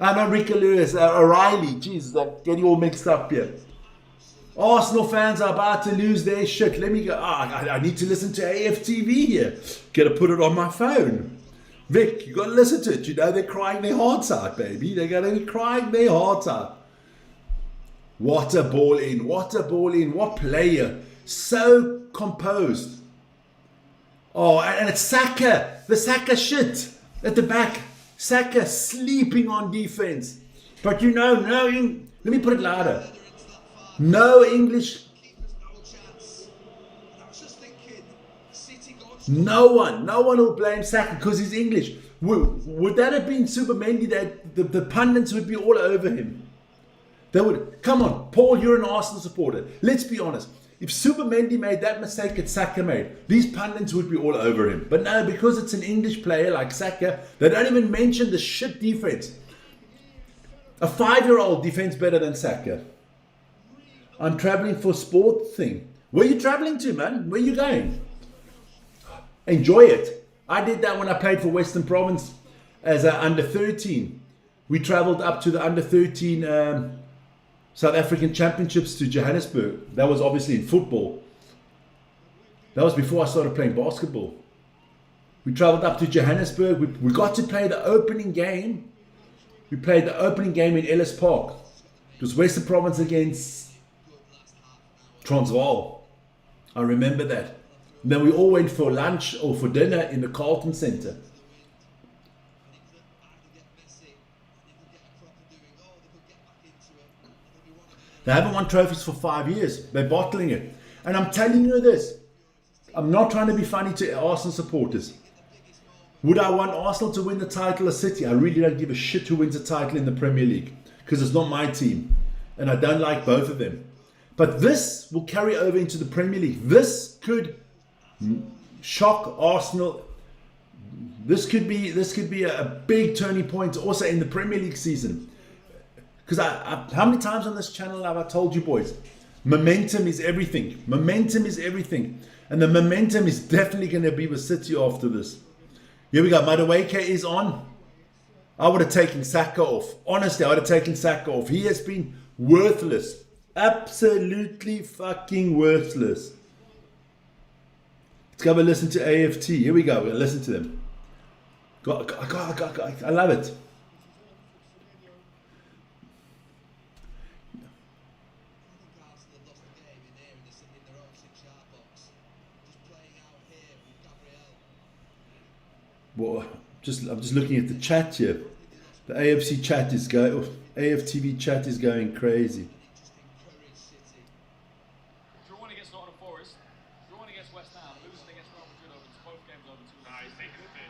Not Rico Lewis, O'Reilly. Jeez, I'm getting all mixed up here. Arsenal fans are about to lose their shit. Let me go. I need to listen to AFTV here. Gotta put it on my phone. Vic, you gotta listen to it. You know they're crying their hearts out, baby. They're gonna be crying their hearts out. What a ball in. What player. So composed. Oh, and it's Saka. The Saka shit at the back. Saka sleeping on defense. But you know, let me put it louder. No English. No one will blame Saka because he's English. Would that have been Super Mendy? That the pundits would be all over him. They would. Come on, Paul, you're an Arsenal supporter. Let's be honest. If Super Mendy made that mistake that Saka made, these pundits would be all over him. But no, because it's an English player like Saka, they don't even mention the shit defense. A 5-year-old defense better than Saka. I'm traveling for sport thing. Where are you traveling to, man? Where are you going? Enjoy it. I did that when I played for Western Province as an under 13. We traveled up to the under 13 South African Championships to Johannesburg. That was obviously in football. That was before I started playing basketball. We traveled up to Johannesburg. We got to play the opening game. We played the opening game in Ellis Park. It was Western Province against Transvaal. I remember that. And then we all went for lunch or for dinner in the Carlton Centre. They haven't won trophies for 5 years. They're bottling it. And I'm telling you this. I'm not trying to be funny to Arsenal supporters. Would I want Arsenal to win the title or City? I really don't give a shit who wins the title in the Premier League. Because it's not my team. And I don't like both of them. But this will carry over into the Premier League. This could shock Arsenal. This could be a big turning point also in the Premier League season. Because how many times on this channel have I told you boys, momentum is everything. Momentum is everything. And the momentum is definitely going to be with City after this. Here we go. Madueke is on. I would have taken Saka off. Honestly, I would have taken Saka off. He has been worthless. Absolutely fucking worthless. Let's go and listen to AFT. Here we go. We're going to listen to them. I love it. Well, I'm just looking at the chat here. The AFC chat is going. AFTV chat is going crazy. Drawing against Nottingham Forest, drawing against West Ham, losing against Real Madrid over both games over 2. Nah, he's taking the bid.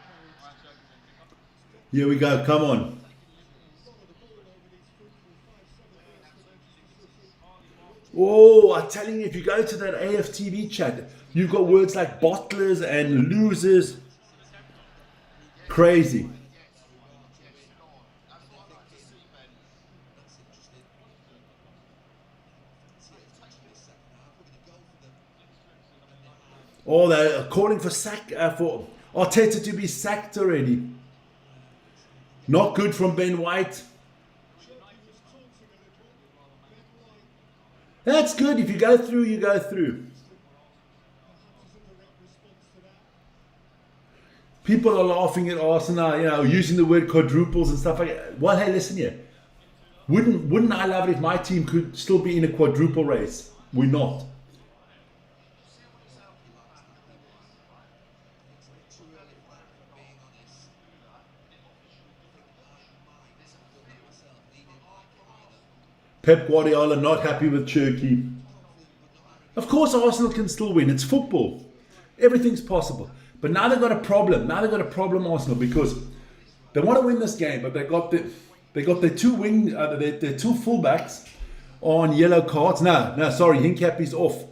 Here we go. Come on. Oh, I'm telling you, if you go to that AFTV chat, you've got words like bottlers and losers. Crazy. Oh, they're calling for for Arteta to be sacked already. Not good from Ben White. That's good. If you go through, you go through. People are laughing at Arsenal, you know, using the word quadruples and stuff like that. Well, hey, listen here. Wouldn't I love it if my team could still be in a quadruple race? We're not. Pep Guardiola not happy with Turkey. Of course Arsenal can still win. It's football. Everything's possible. But now they've got a problem. Now they've got a problem, Arsenal, because they want to win this game, but they got their two their two fullbacks on yellow cards. No, sorry, Hincap is off.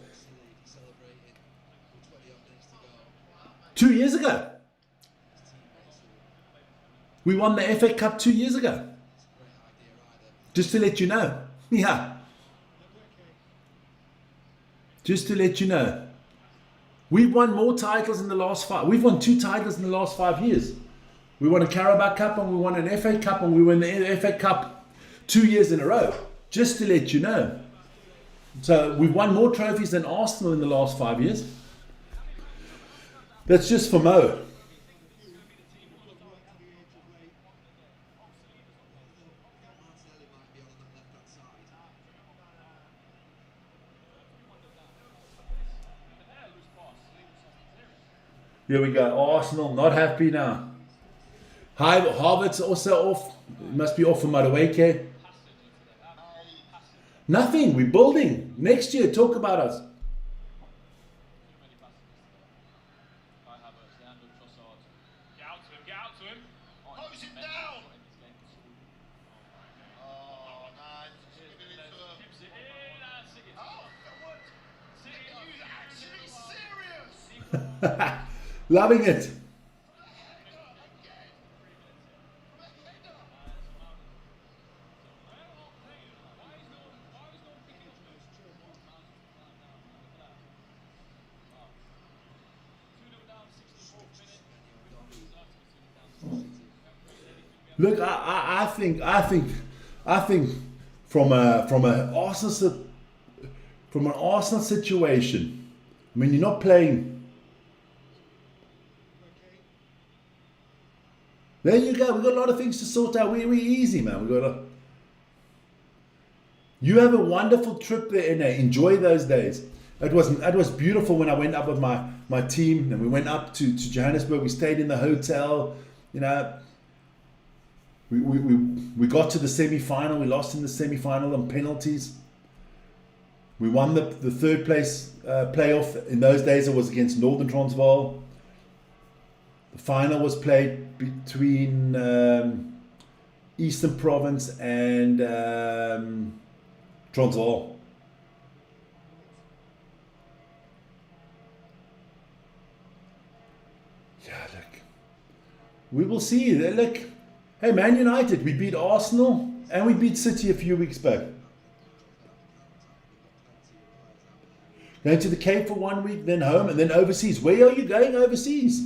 2 years ago. We won the FA Cup 2 years ago. Just to let you know. Yeah. Just to let you know. We've won more titles in the last 5. We've won 2 titles in the last 5 years. We won a Carabao Cup and we won an FA Cup and we won the FA Cup 2 years in a row. Just to let you know. So we've won more trophies than Arsenal in the last 5 years. That's just for Mo. Here we go. Arsenal not happy now. Harvard's also off. It must be off for Madueke. Nothing. We're building. Next year, talk about us. Loving it. Look, I think from an Arsenal situation, I mean, you're not playing. There you go. We've got a lot of things to sort out. We're easy, man. You have a wonderful trip there, and enjoy those days. It was beautiful when I went up with my team, and we went up to Johannesburg. We stayed in the hotel. You know, we got to the semi-final. We lost in the semi-final on penalties. We won the third place playoff. In those days, it was against Northern Transvaal. The final was played between Eastern Province and Transvaal. Yeah, look. We will see. Look, hey, Man United, we beat Arsenal and we beat City a few weeks back. Going to the Cape for 1 week, then home, and then overseas. Where are you going overseas?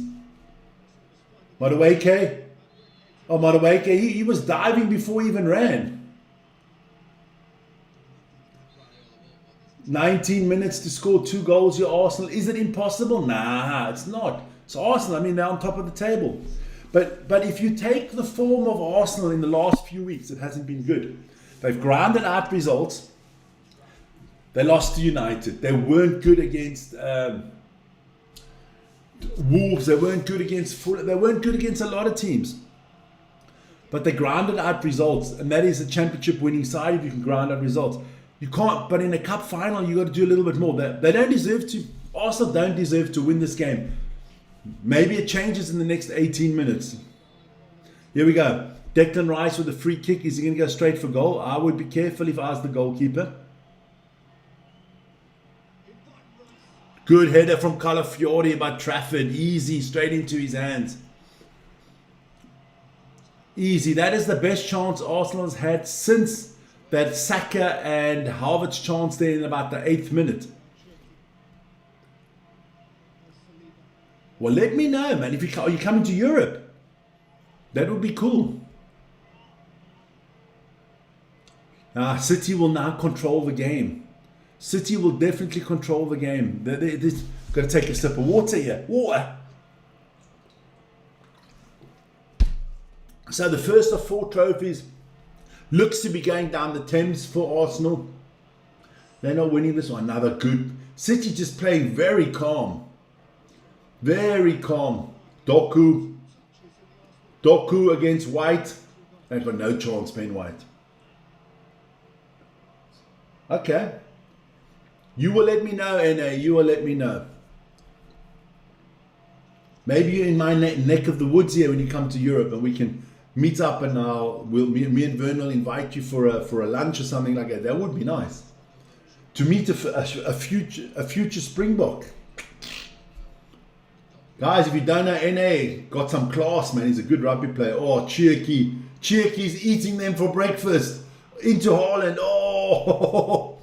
Madueke. Oh, Madueke, he was diving before he even ran. 19 minutes to score 2 goals, your Arsenal. Is it impossible? Nah, it's not. It's Arsenal. I mean, they're on top of the table. But if you take the form of Arsenal in the last few weeks, it hasn't been good. They've grounded out results. They lost to United. They weren't good against Wolves. They weren't good against Fulham. They weren't good against a lot of teams. But they grounded out results, and that is a championship winning side if you can ground out results. You can't, but in a cup final, you got to do a little bit more. They don't deserve to. Arsenal don't deserve to win this game. Maybe it changes in the next 18 minutes. Here we go. Declan Rice with a free kick. Is he going to go straight for goal? I would be careful if I was the goalkeeper. Good header from Calafiori by Trafford. Easy, straight into his hands. Easy. That is the best chance Arsenal has had since that Saka and Havertz chance there in about the 8th minute. Well, let me know, man. If you are you coming to Europe? That would be cool. City will now control the game. City will definitely control the game. Got to take a sip of water here. Water. So the first of 4 trophies looks to be going down the Thames for Arsenal. They're not winning this one. Another good. City just playing very calm. Very calm. Doku against White. They've got no chance playing White. Okay. You will let me know, NA. You will let me know. Maybe you're in my neck of the woods here when you come to Europe, and we can meet up, and me and Vern will invite you for a lunch or something like that. That would be nice. To meet a future Springbok. Guys, if you don't know, NA got some class, man. He's a good rugby player. Oh, Cherky. Cherky's eating them for breakfast. Into Haaland. Oh,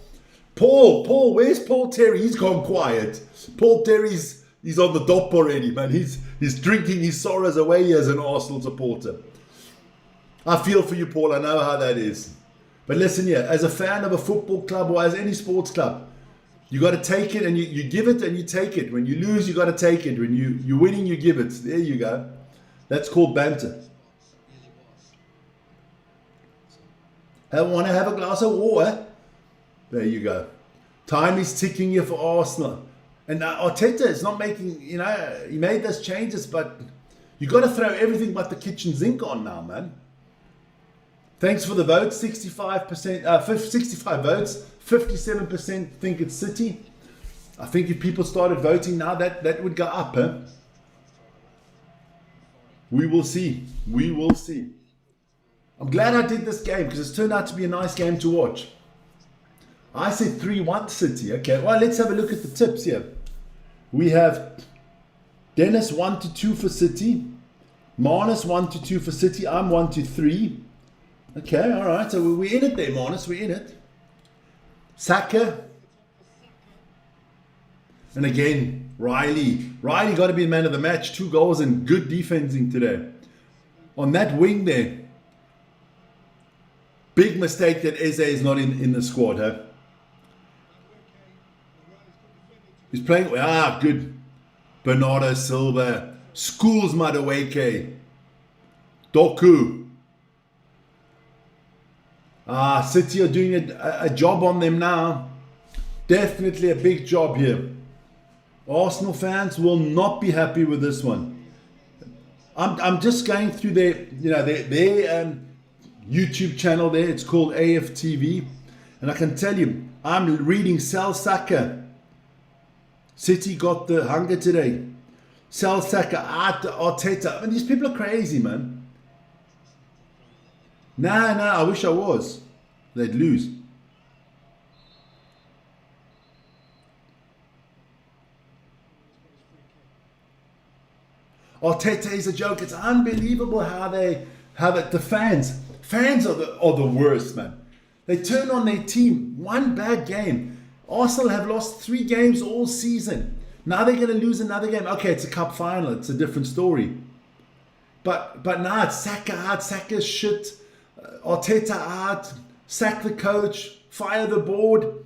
Paul. Where's Paul Terry? He's gone quiet. Paul Terry's on the dop already, man. He's drinking his sorrows away as an Arsenal supporter. I feel for you, Paul. I know how that is. But listen here, as a fan of a football club or as any sports club, you got to take it and you give it and you take it. When you lose, you got to take it. When you're winning, you give it. There you go. That's called banter. Want to have a glass of water? There you go. Time is ticking here for Arsenal. And Arteta is not making, he made those changes, but you got to throw everything but the kitchen sink on now, man. Thanks for the vote. 65 votes. 57% think it's City. I think if people started voting now, that would go up. Huh? We will see. We will see. I'm glad I did this game because it's turned out to be a nice game to watch. I said 3-1 City. Okay, well, let's have a look at the tips here. We have Dennis 1-2 for City. Marnus 1-2 for City. I'm 1-3. Okay, all right. So we're in it there, Marnus. We're in it. Saka. And again, Riley. Riley got to be the man of the match. 2 goals and good defending today. On that wing there. Big mistake that Eze is not in the squad, huh? He's playing, good. Bernardo Silva. Schools Madueke. Doku. City are doing a job on them now. Definitely a big job here. Arsenal fans will not be happy with this one. I'm just going through their YouTube channel there. It's called AFTV. And I can tell you, I'm reading Sal Saka. City got the hunger today. Sal Saka, Arteta. I mean, these people are crazy, man. Nah, I wish I was. They'd lose. Arteta is a joke. It's unbelievable how the fans are the worst, man. They turn on their team. One bad game. Arsenal have lost 3 games all season. Now they're going to lose another game. Okay, it's a cup final. It's a different story. But now it's Saka out. Saka's shit. Arteta out. Sack the coach. Fire the board.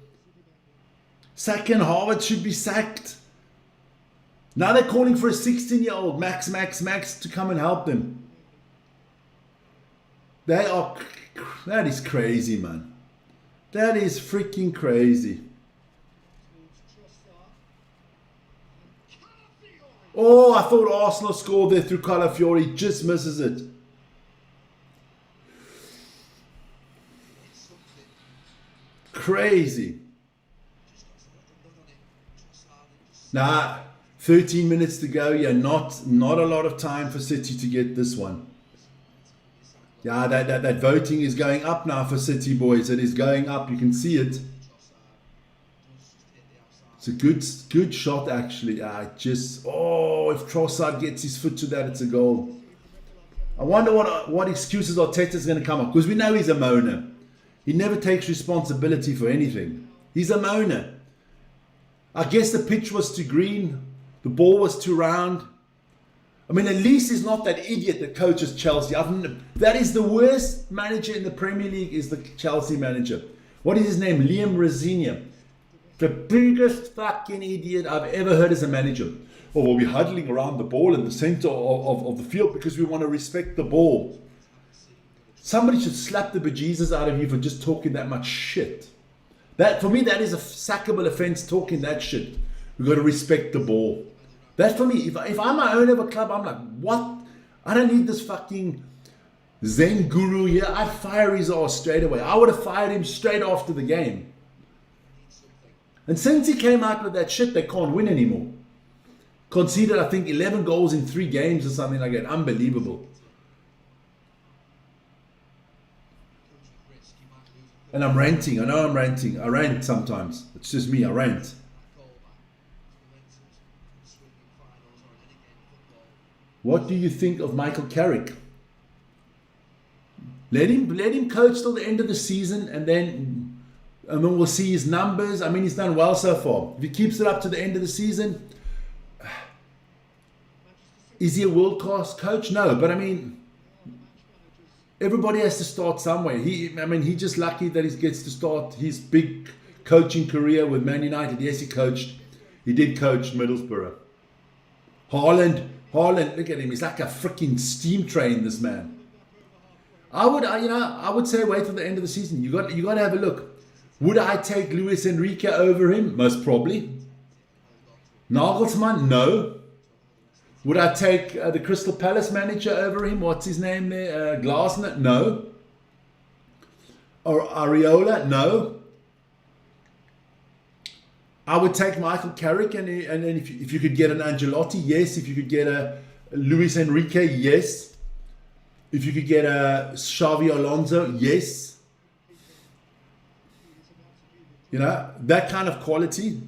Saka and Harvard should be sacked. Now they're calling for a 16-year-old Max to come and help them. That is crazy, man. That is freaking crazy. Oh, I thought Arsenal scored there through Calafiori. Just misses it. Crazy. Nah, 13 minutes to go. Yeah, not a lot of time for City to get this one. Yeah, that voting is going up now for City, boys. It is going up. You can see it. It's a good shot, actually. If Trossard gets his foot to that, it's a goal. I wonder what excuses Arteta's going to come up, because we know he's a moaner. He never takes responsibility for anything. He's a moaner. I guess the pitch was too green. The ball was too round. I mean, at least he's not that idiot that coaches Chelsea. That is the worst manager in the Premier League, is the Chelsea manager. What is his name? Liam Rosinia. The biggest fucking idiot I've ever heard as a manager. Oh, we'll be huddling around the ball in the center of the field because we want to respect the ball. Somebody should slap the bejesus out of you for just talking that much shit. That, for me, that is a sackable offense, talking that shit. We've got to respect the ball. That, for me, if I'm an owner of a club, I'm like, what? I don't need this fucking Zen guru here. I'd fire his ass straight away. I would have fired him straight after the game. And since he came out with that shit, they can't win anymore. Conceded, I think, 11 goals in 3 games or something like that. Unbelievable. And I'm ranting. I know I'm ranting. I rant sometimes. It's just me. I rant. What do you think of Michael Carrick? Let him coach till the end of the season, and then we'll see his numbers. I mean, he's done well so far. If he keeps it up to the end of the season, is he a world-class coach? No, but I mean, everybody has to start somewhere. He's just lucky that he gets to start his big coaching career with Man United. Yes, he did coach Middlesbrough. Haaland, look at him. He's like a freaking steam train, this man. I would say wait till the end of the season. You got to have a look. Would I take Luis Enrique over him? Most probably. Nagelsmann? No. Would I take the Crystal Palace manager over him? What's his name there? Glasner? No. Or Areola? No. I would take Michael Carrick, and if you could get an Ancelotti, yes. If you could get a Luis Enrique, yes. If you could get a Xavi Alonso, yes. You know, that kind of quality.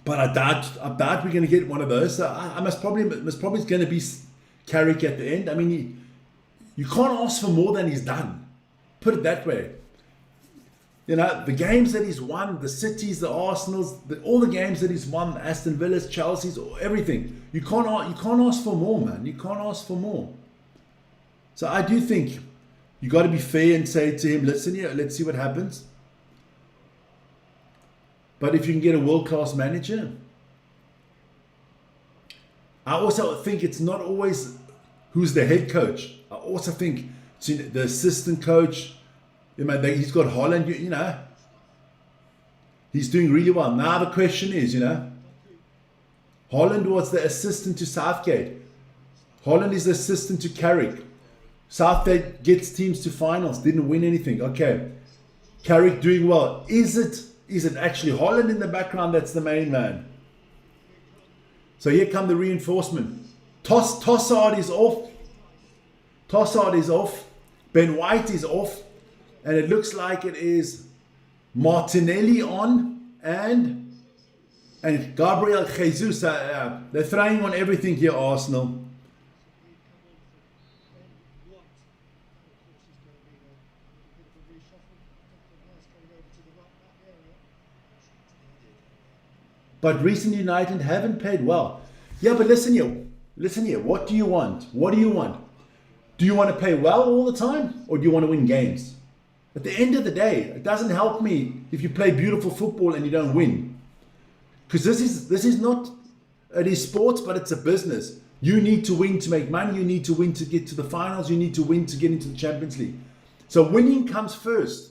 But I doubt we're going to get one of those. So I most probably it's going to be Carrick at the end. I mean, you can't ask for more than he's done. Put it that way. You know, the games that he's won, the Cities, the Arsenals, all the games that he's won, Aston Villas, Chelsea's, everything. You can't ask for more, man. You can't ask for more. So I do think you got to be fair and say to him, listen here, let's see what happens. But if you can get a world-class manager, I also think it's not always who's the head coach. I also think the assistant coach. You know, he's got Holland. You know, he's doing really well. Now the question is, you know, Holland was the assistant to Southgate. Holland is the assistant to Carrick. Southgate gets teams to finals, didn't win anything. Okay, Carrick doing well. Is it actually Holland in the background that's the main man? So here come the reinforcement. Trossard is off. Trossard is off. Ben White is off. And it looks like it is Martinelli on and Gabriel Jesus. They're throwing on everything here, Arsenal. But recent United haven't played well. Yeah, but listen here. What do you want? What do you want? Do you want to play well all the time, or do you want to win games? At the end of the day, it doesn't help me if you play beautiful football and you don't win. Because this is not, it is sports, but it's a business. You need to win to make money. You need to win to get to the finals. You need to win to get into the Champions League. So winning comes first.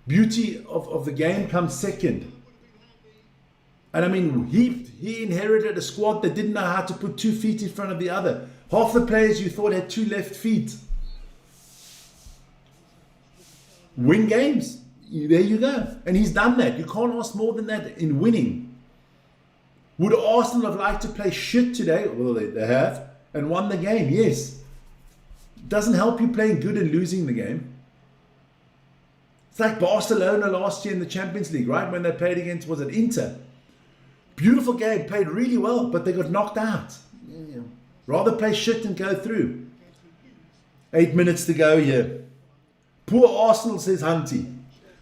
Beauty of the game comes second. And I mean, he inherited a squad that didn't know how to put 2 feet in front of the other. Half the players you thought had 2 left feet. Win games. There you go. And he's done that. You can't ask more than that in winning. Would Arsenal have liked to play shit today? Well, they have. And won the game, yes. It doesn't help you playing good and losing the game. It's like Barcelona last year in the Champions League, right? When they played against, was it Inter? Beautiful game, played really well, but they got knocked out. Yeah. Rather play shit and go through. 8 minutes to go here. Poor Arsenal, says Hunty.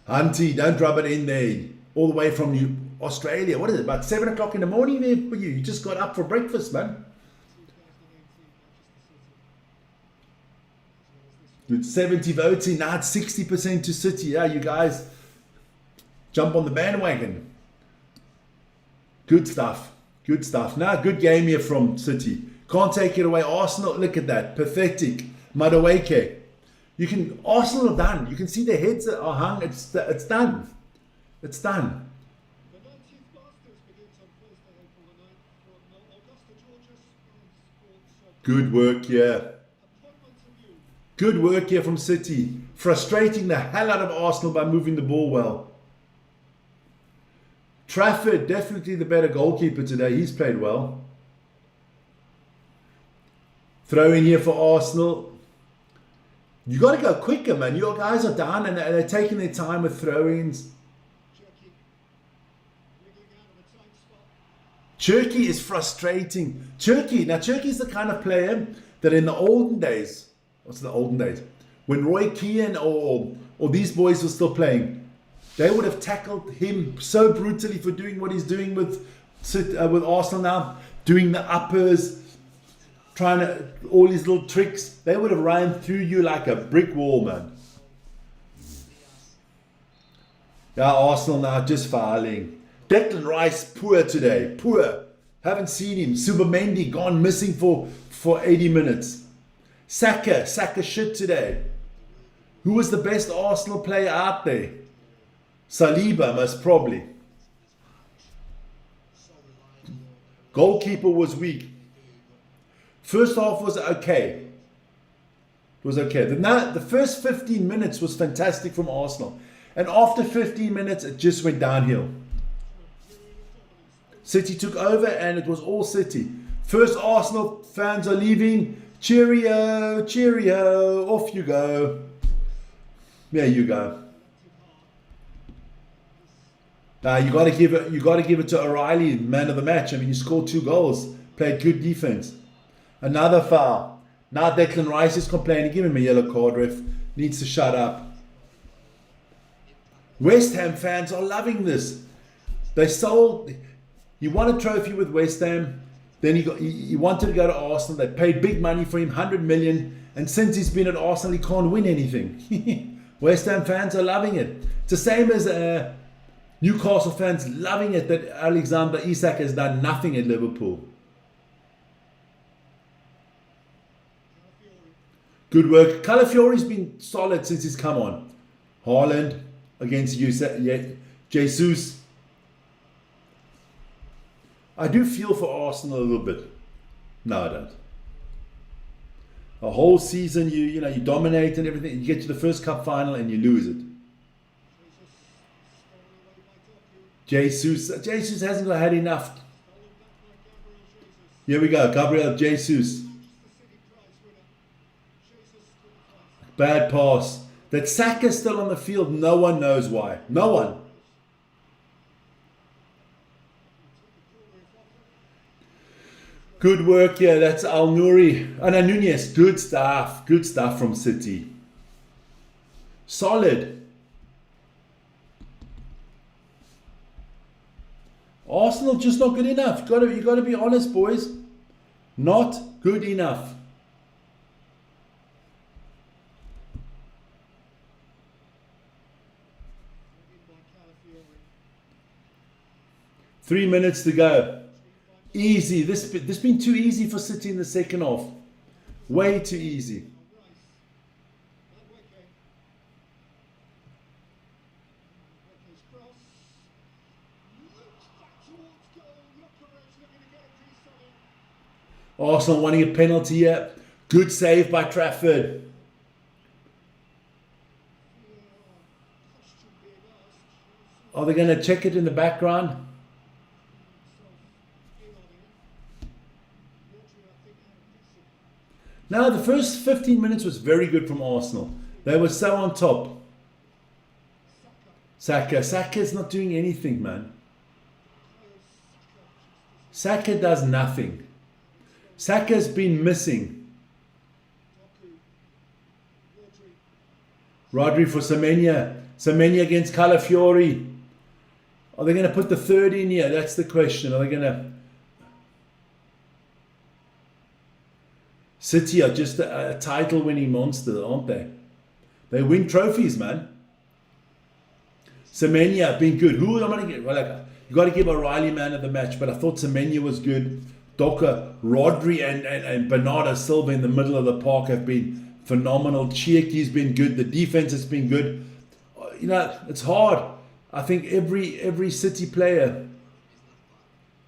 Hunty, don't rub it in there. All the way from Australia. What is it, about 7 o'clock in the morning there for you? You just got up for breakfast, man. Good 70 voting, now it's 60% to City. Yeah, you guys jump on the bandwagon. Good stuff. Good stuff. Now, good game here from City. Can't take it away. Arsenal, look at that. Pathetic. Madueke. You can, Arsenal have done. You can see their heads are hung. It's done. It's done. Good work here. Good work here from City. Frustrating the hell out of Arsenal by moving the ball well. Trafford, definitely the better goalkeeper today. He's played well. Throw in here for Arsenal. You got to go quicker, man. Your guys are down and they're taking their time with throw-ins. Turkey is frustrating. Now Turkey's the kind of player that in the olden days, what's the olden days? When Roy Keane or these boys were still playing, they would have tackled him so brutally for doing what he's doing with Arsenal now, doing the uppers, trying to, all these little tricks. They would have run through you like a brick wall, man. Yeah, Arsenal now just fouling. Declan Rice, poor today. Poor. Haven't seen him. Subamendi gone missing for 80 minutes. Saka shit today. Who was the best Arsenal player out there? Saliba, most probably. Goalkeeper was weak. First half was okay. It was okay. The first 15 minutes was fantastic from Arsenal. And after 15 minutes, it just went downhill. City took over and it was all City. First Arsenal fans are leaving. Cheerio, cheerio, off you go. There you go. Now you got to give it to O'Reilly, man of the match. I mean, he scored 2 goals, played good defense. Another foul. Now Declan Rice is complaining. Give him a yellow card, ref. Needs to shut up. West Ham fans are loving this. They sold. He won a trophy with West Ham. Then he wanted to go to Arsenal. They paid big money for him, 100 million. And since he's been at Arsenal, he can't win anything. West Ham fans are loving it. It's the same as Newcastle fans loving it that Alexander Isak has done nothing at Liverpool. Good work. Calafiori's been solid since he's come on. Haaland against Jesus. I do feel for Arsenal a little bit. No, I don't. A whole season, you dominate and everything. You get to the first cup final and you lose it. Jesus hasn't had enough. Here we go, Gabriel Jesus. Bad pass. That Saka's still on the field, no one knows why. No one. Good work here. That's Al-Nouri. And Nunez. Good stuff. Good stuff from City. Solid. Arsenal just not good enough. You got to be honest, boys. Not good enough. Three minutes to go. Easy. This been too easy for City in the second half. Way too easy. Arsenal wanting a penalty here. Good save by Trafford. Are they going to check it in the background? Now, the first 15 minutes was very good from Arsenal. They were so on top. Saka's not doing anything, man. Saka does nothing. Saka's been missing. Rodri for Semenya. Semenya against Calafiori. Are they going to put the third in here? That's the question. Are they going to... City are just a title-winning monster, aren't they? They win trophies, man. Semenya been good. Who am I going to get? Well, like, you got to give O'Reilly man of the match, but I thought Semenya was good. Doka, Rodri and Bernardo Silva in the middle of the park have been phenomenal. Chiaki's been good. The defense has been good. You know, it's hard. I think every City player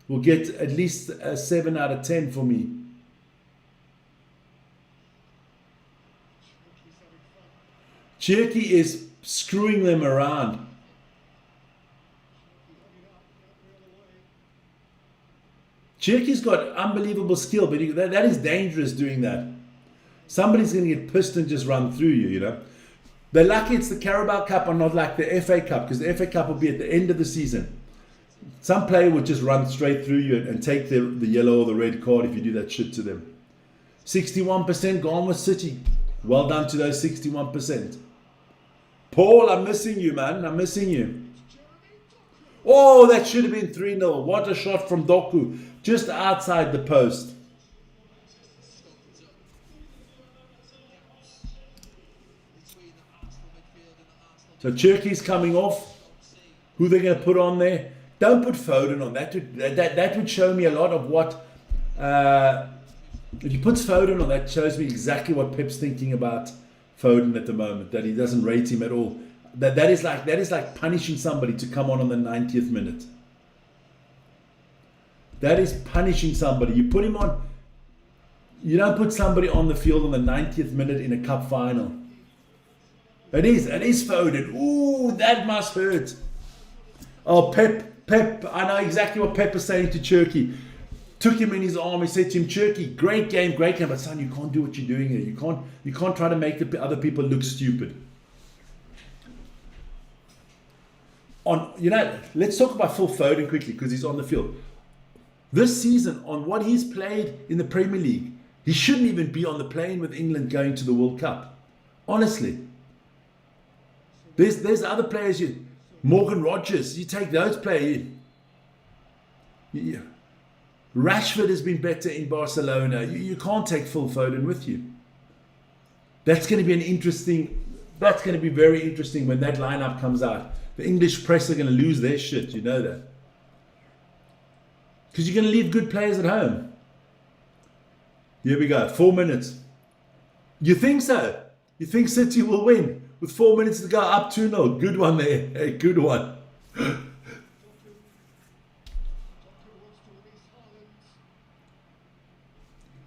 will get at least a 7 out of 10 for me. Chiaki is screwing them around. Chiaki's got unbelievable skill, but that is dangerous doing that. Somebody's going to get pissed and just run through you, you know. They're lucky it's the Carabao Cup and not like the FA Cup, because the FA Cup will be at the end of the season. Some player would just run straight through you and take the yellow or the red card if you do that shit to them. 61% gone with City. Well done to those 61%. Paul, I'm missing you, man. I'm missing you. Oh, that should have been 3-0. What a shot from Doku. Just outside the post. So Cherky's coming off. Who they're going to put on there? Don't put Foden on. That would show me a lot of what... if you put Foden on, that shows me exactly what Pep's thinking about Foden at the moment. That he doesn't rate him at all. That is like punishing somebody to come on the 90th minute. That is punishing somebody. You put him on. You don't put somebody on the field on the 90th minute in a cup final. It is Foden. Ooh, that must hurt. Oh, Pep. I know exactly what Pep is saying to Cherky. Took him in his arm. He said to him, Cherky, great game. But son, you can't do what you're doing here. You can't try to make the other people look stupid. Let's talk about Phil Foden quickly because he's on the field. This season, on what he's played in the Premier League, he shouldn't even be on the plane with England going to the World Cup. Honestly. There's other players. Morgan Rogers, you take those players. Rashford has been better in Barcelona. You can't take Phil Foden with you. That's going to be very interesting when that lineup comes out. The English press are going to lose their shit, you know that. Because you're going to leave good players at home. Here we go, 4 minutes. You think so? You think City will win? With 4 minutes to go, up 2-0. Good one there. Hey, good one.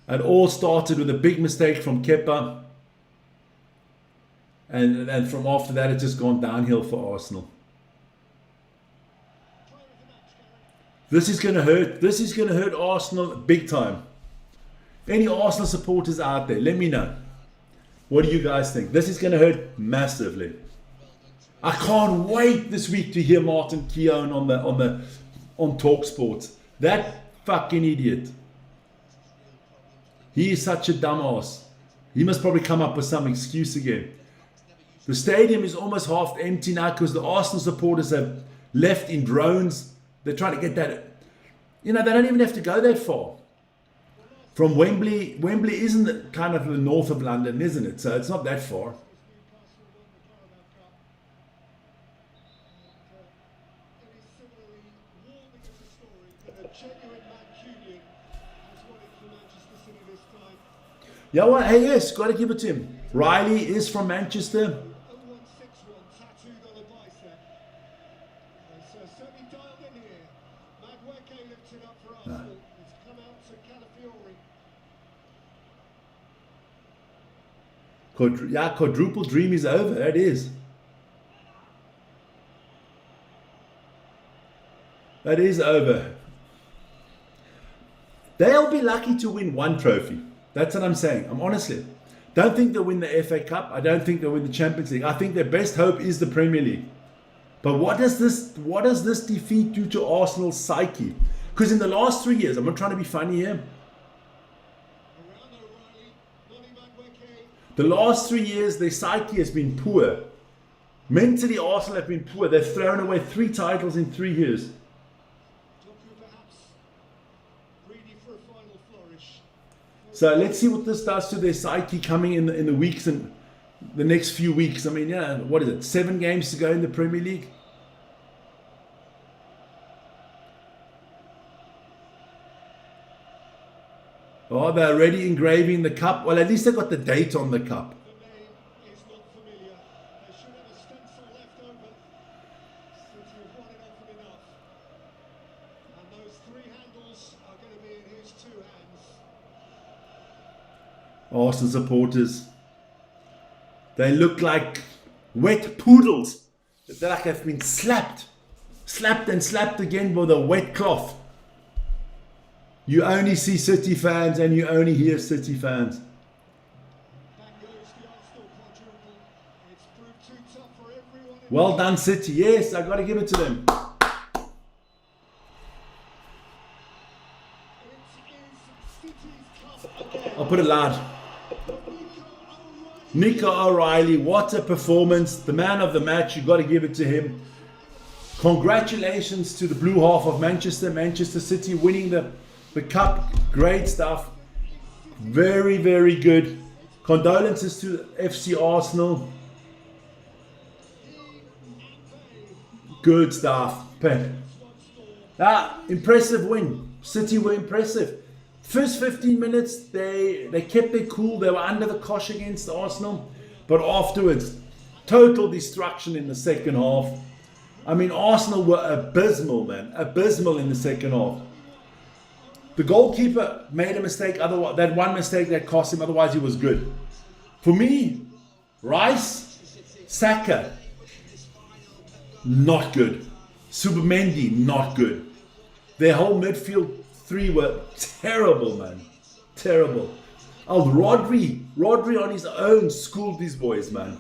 It all started with a big mistake from Kepa. And from after that, it's just gone downhill for Arsenal. This is going to hurt. This is going to hurt Arsenal big time. Any Arsenal supporters out there, let me know. What do you guys think? This is going to hurt massively. I can't wait this week to hear Martin Keown on TalkSport. That fucking idiot. He is such a dumbass. He must probably come up with some excuse again. The stadium is almost half empty now because the Arsenal supporters have left in drones. They're trying to get that. They don't even have to go that far. From Wembley. Wembley isn't kind of the north of London, isn't it? So it's not that far. Yeah, well, hey, yes, got to give it to him. Riley is from Manchester. Quadruple dream is over. That is. That is over. They'll be lucky to win one trophy. That's what I'm saying. I'm honestly. Don't think they'll win the FA Cup. I don't think they'll win the Champions League. I think their best hope is the Premier League. But what does this defeat do to Arsenal's psyche? Because in the last 3 years, I'm not trying to be funny here. The last 3 years, their psyche has been poor. Mentally, Arsenal have been poor. They've thrown away 3 titles in 3 years. So let's see what this does to their psyche coming in the weeks and the next few weeks. I mean, yeah, what is it? 7 games to go in the Premier League. Oh, they're already engraving the cup. Well, at least they got the date on the cup. Arsenal supporters, they look like wet poodles. They're like they've been slapped and slapped again with a wet cloth. You only see City fans and you only hear City fans. Well done, City. Yes, I got to give it to them. I'll put it loud. Nico O'Reilly, what a performance. The man of the match, you got to give it to him. Congratulations to the blue half of Manchester City winning the cup. Great stuff. Very, very good. Condolences to FC Arsenal. Good stuff. Pep. Impressive win. City were impressive. First 15 minutes, they kept their cool. They were under the cosh against Arsenal. But afterwards, total destruction in the second half. I mean, Arsenal were abysmal, man. Abysmal in the second half. The goalkeeper made a mistake. Otherwise, that one mistake that cost him. Otherwise, he was good. For me, Rice, Saka, not good. Subamendi, not good. Their whole midfield 3 were terrible, man. Terrible. Rodri on his own schooled these boys, man.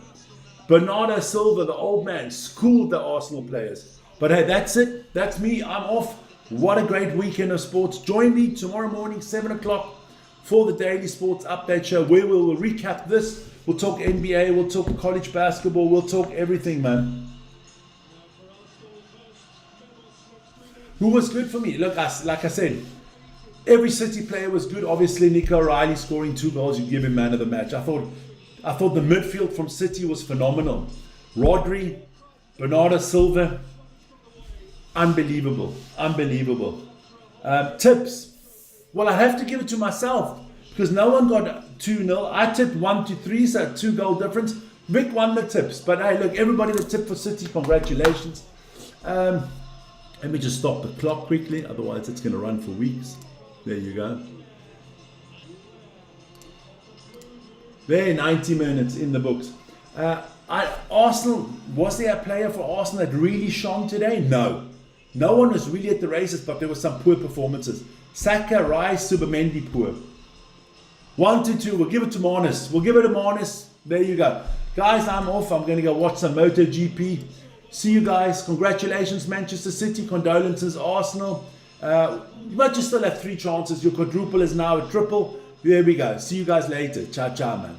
Bernardo Silva, the old man, schooled the Arsenal players. But hey, that's it. That's me. I'm off. What a great weekend of sports. Join me tomorrow morning, 7 o'clock, for the Daily Sports Update Show, where we will recap this. We'll talk NBA, we'll talk college basketball, we'll talk everything, man. Who was good for me? Look, like I said, every City player was good. Obviously, Nico O'Reilly scoring 2 goals, you give him man of the match. I thought the midfield from City was phenomenal. Rodri, Bernardo Silva, unbelievable. Tips. Well, I have to give it to myself because no one got 2-0. I tipped 1-3, so 2 goal difference. Vic won the tips. But hey, look, everybody that tipped for City, congratulations. Let me just stop the clock quickly, otherwise it's going to run for weeks. There you go. There, 90 minutes in the books. Arsenal, was there a player for Arsenal that really shone today? No. No one was really at the races, but there were some poor performances. Saka, Rice, Subamendi, poor. 1-2, we'll give it to Marnus. There you go. Guys, I'm off. I'm going to go watch some MotoGP. See you guys. Congratulations, Manchester City. Condolences, Arsenal. But you still have 3 chances. Your quadruple is now a triple. There we go. See you guys later. Ciao, ciao, man.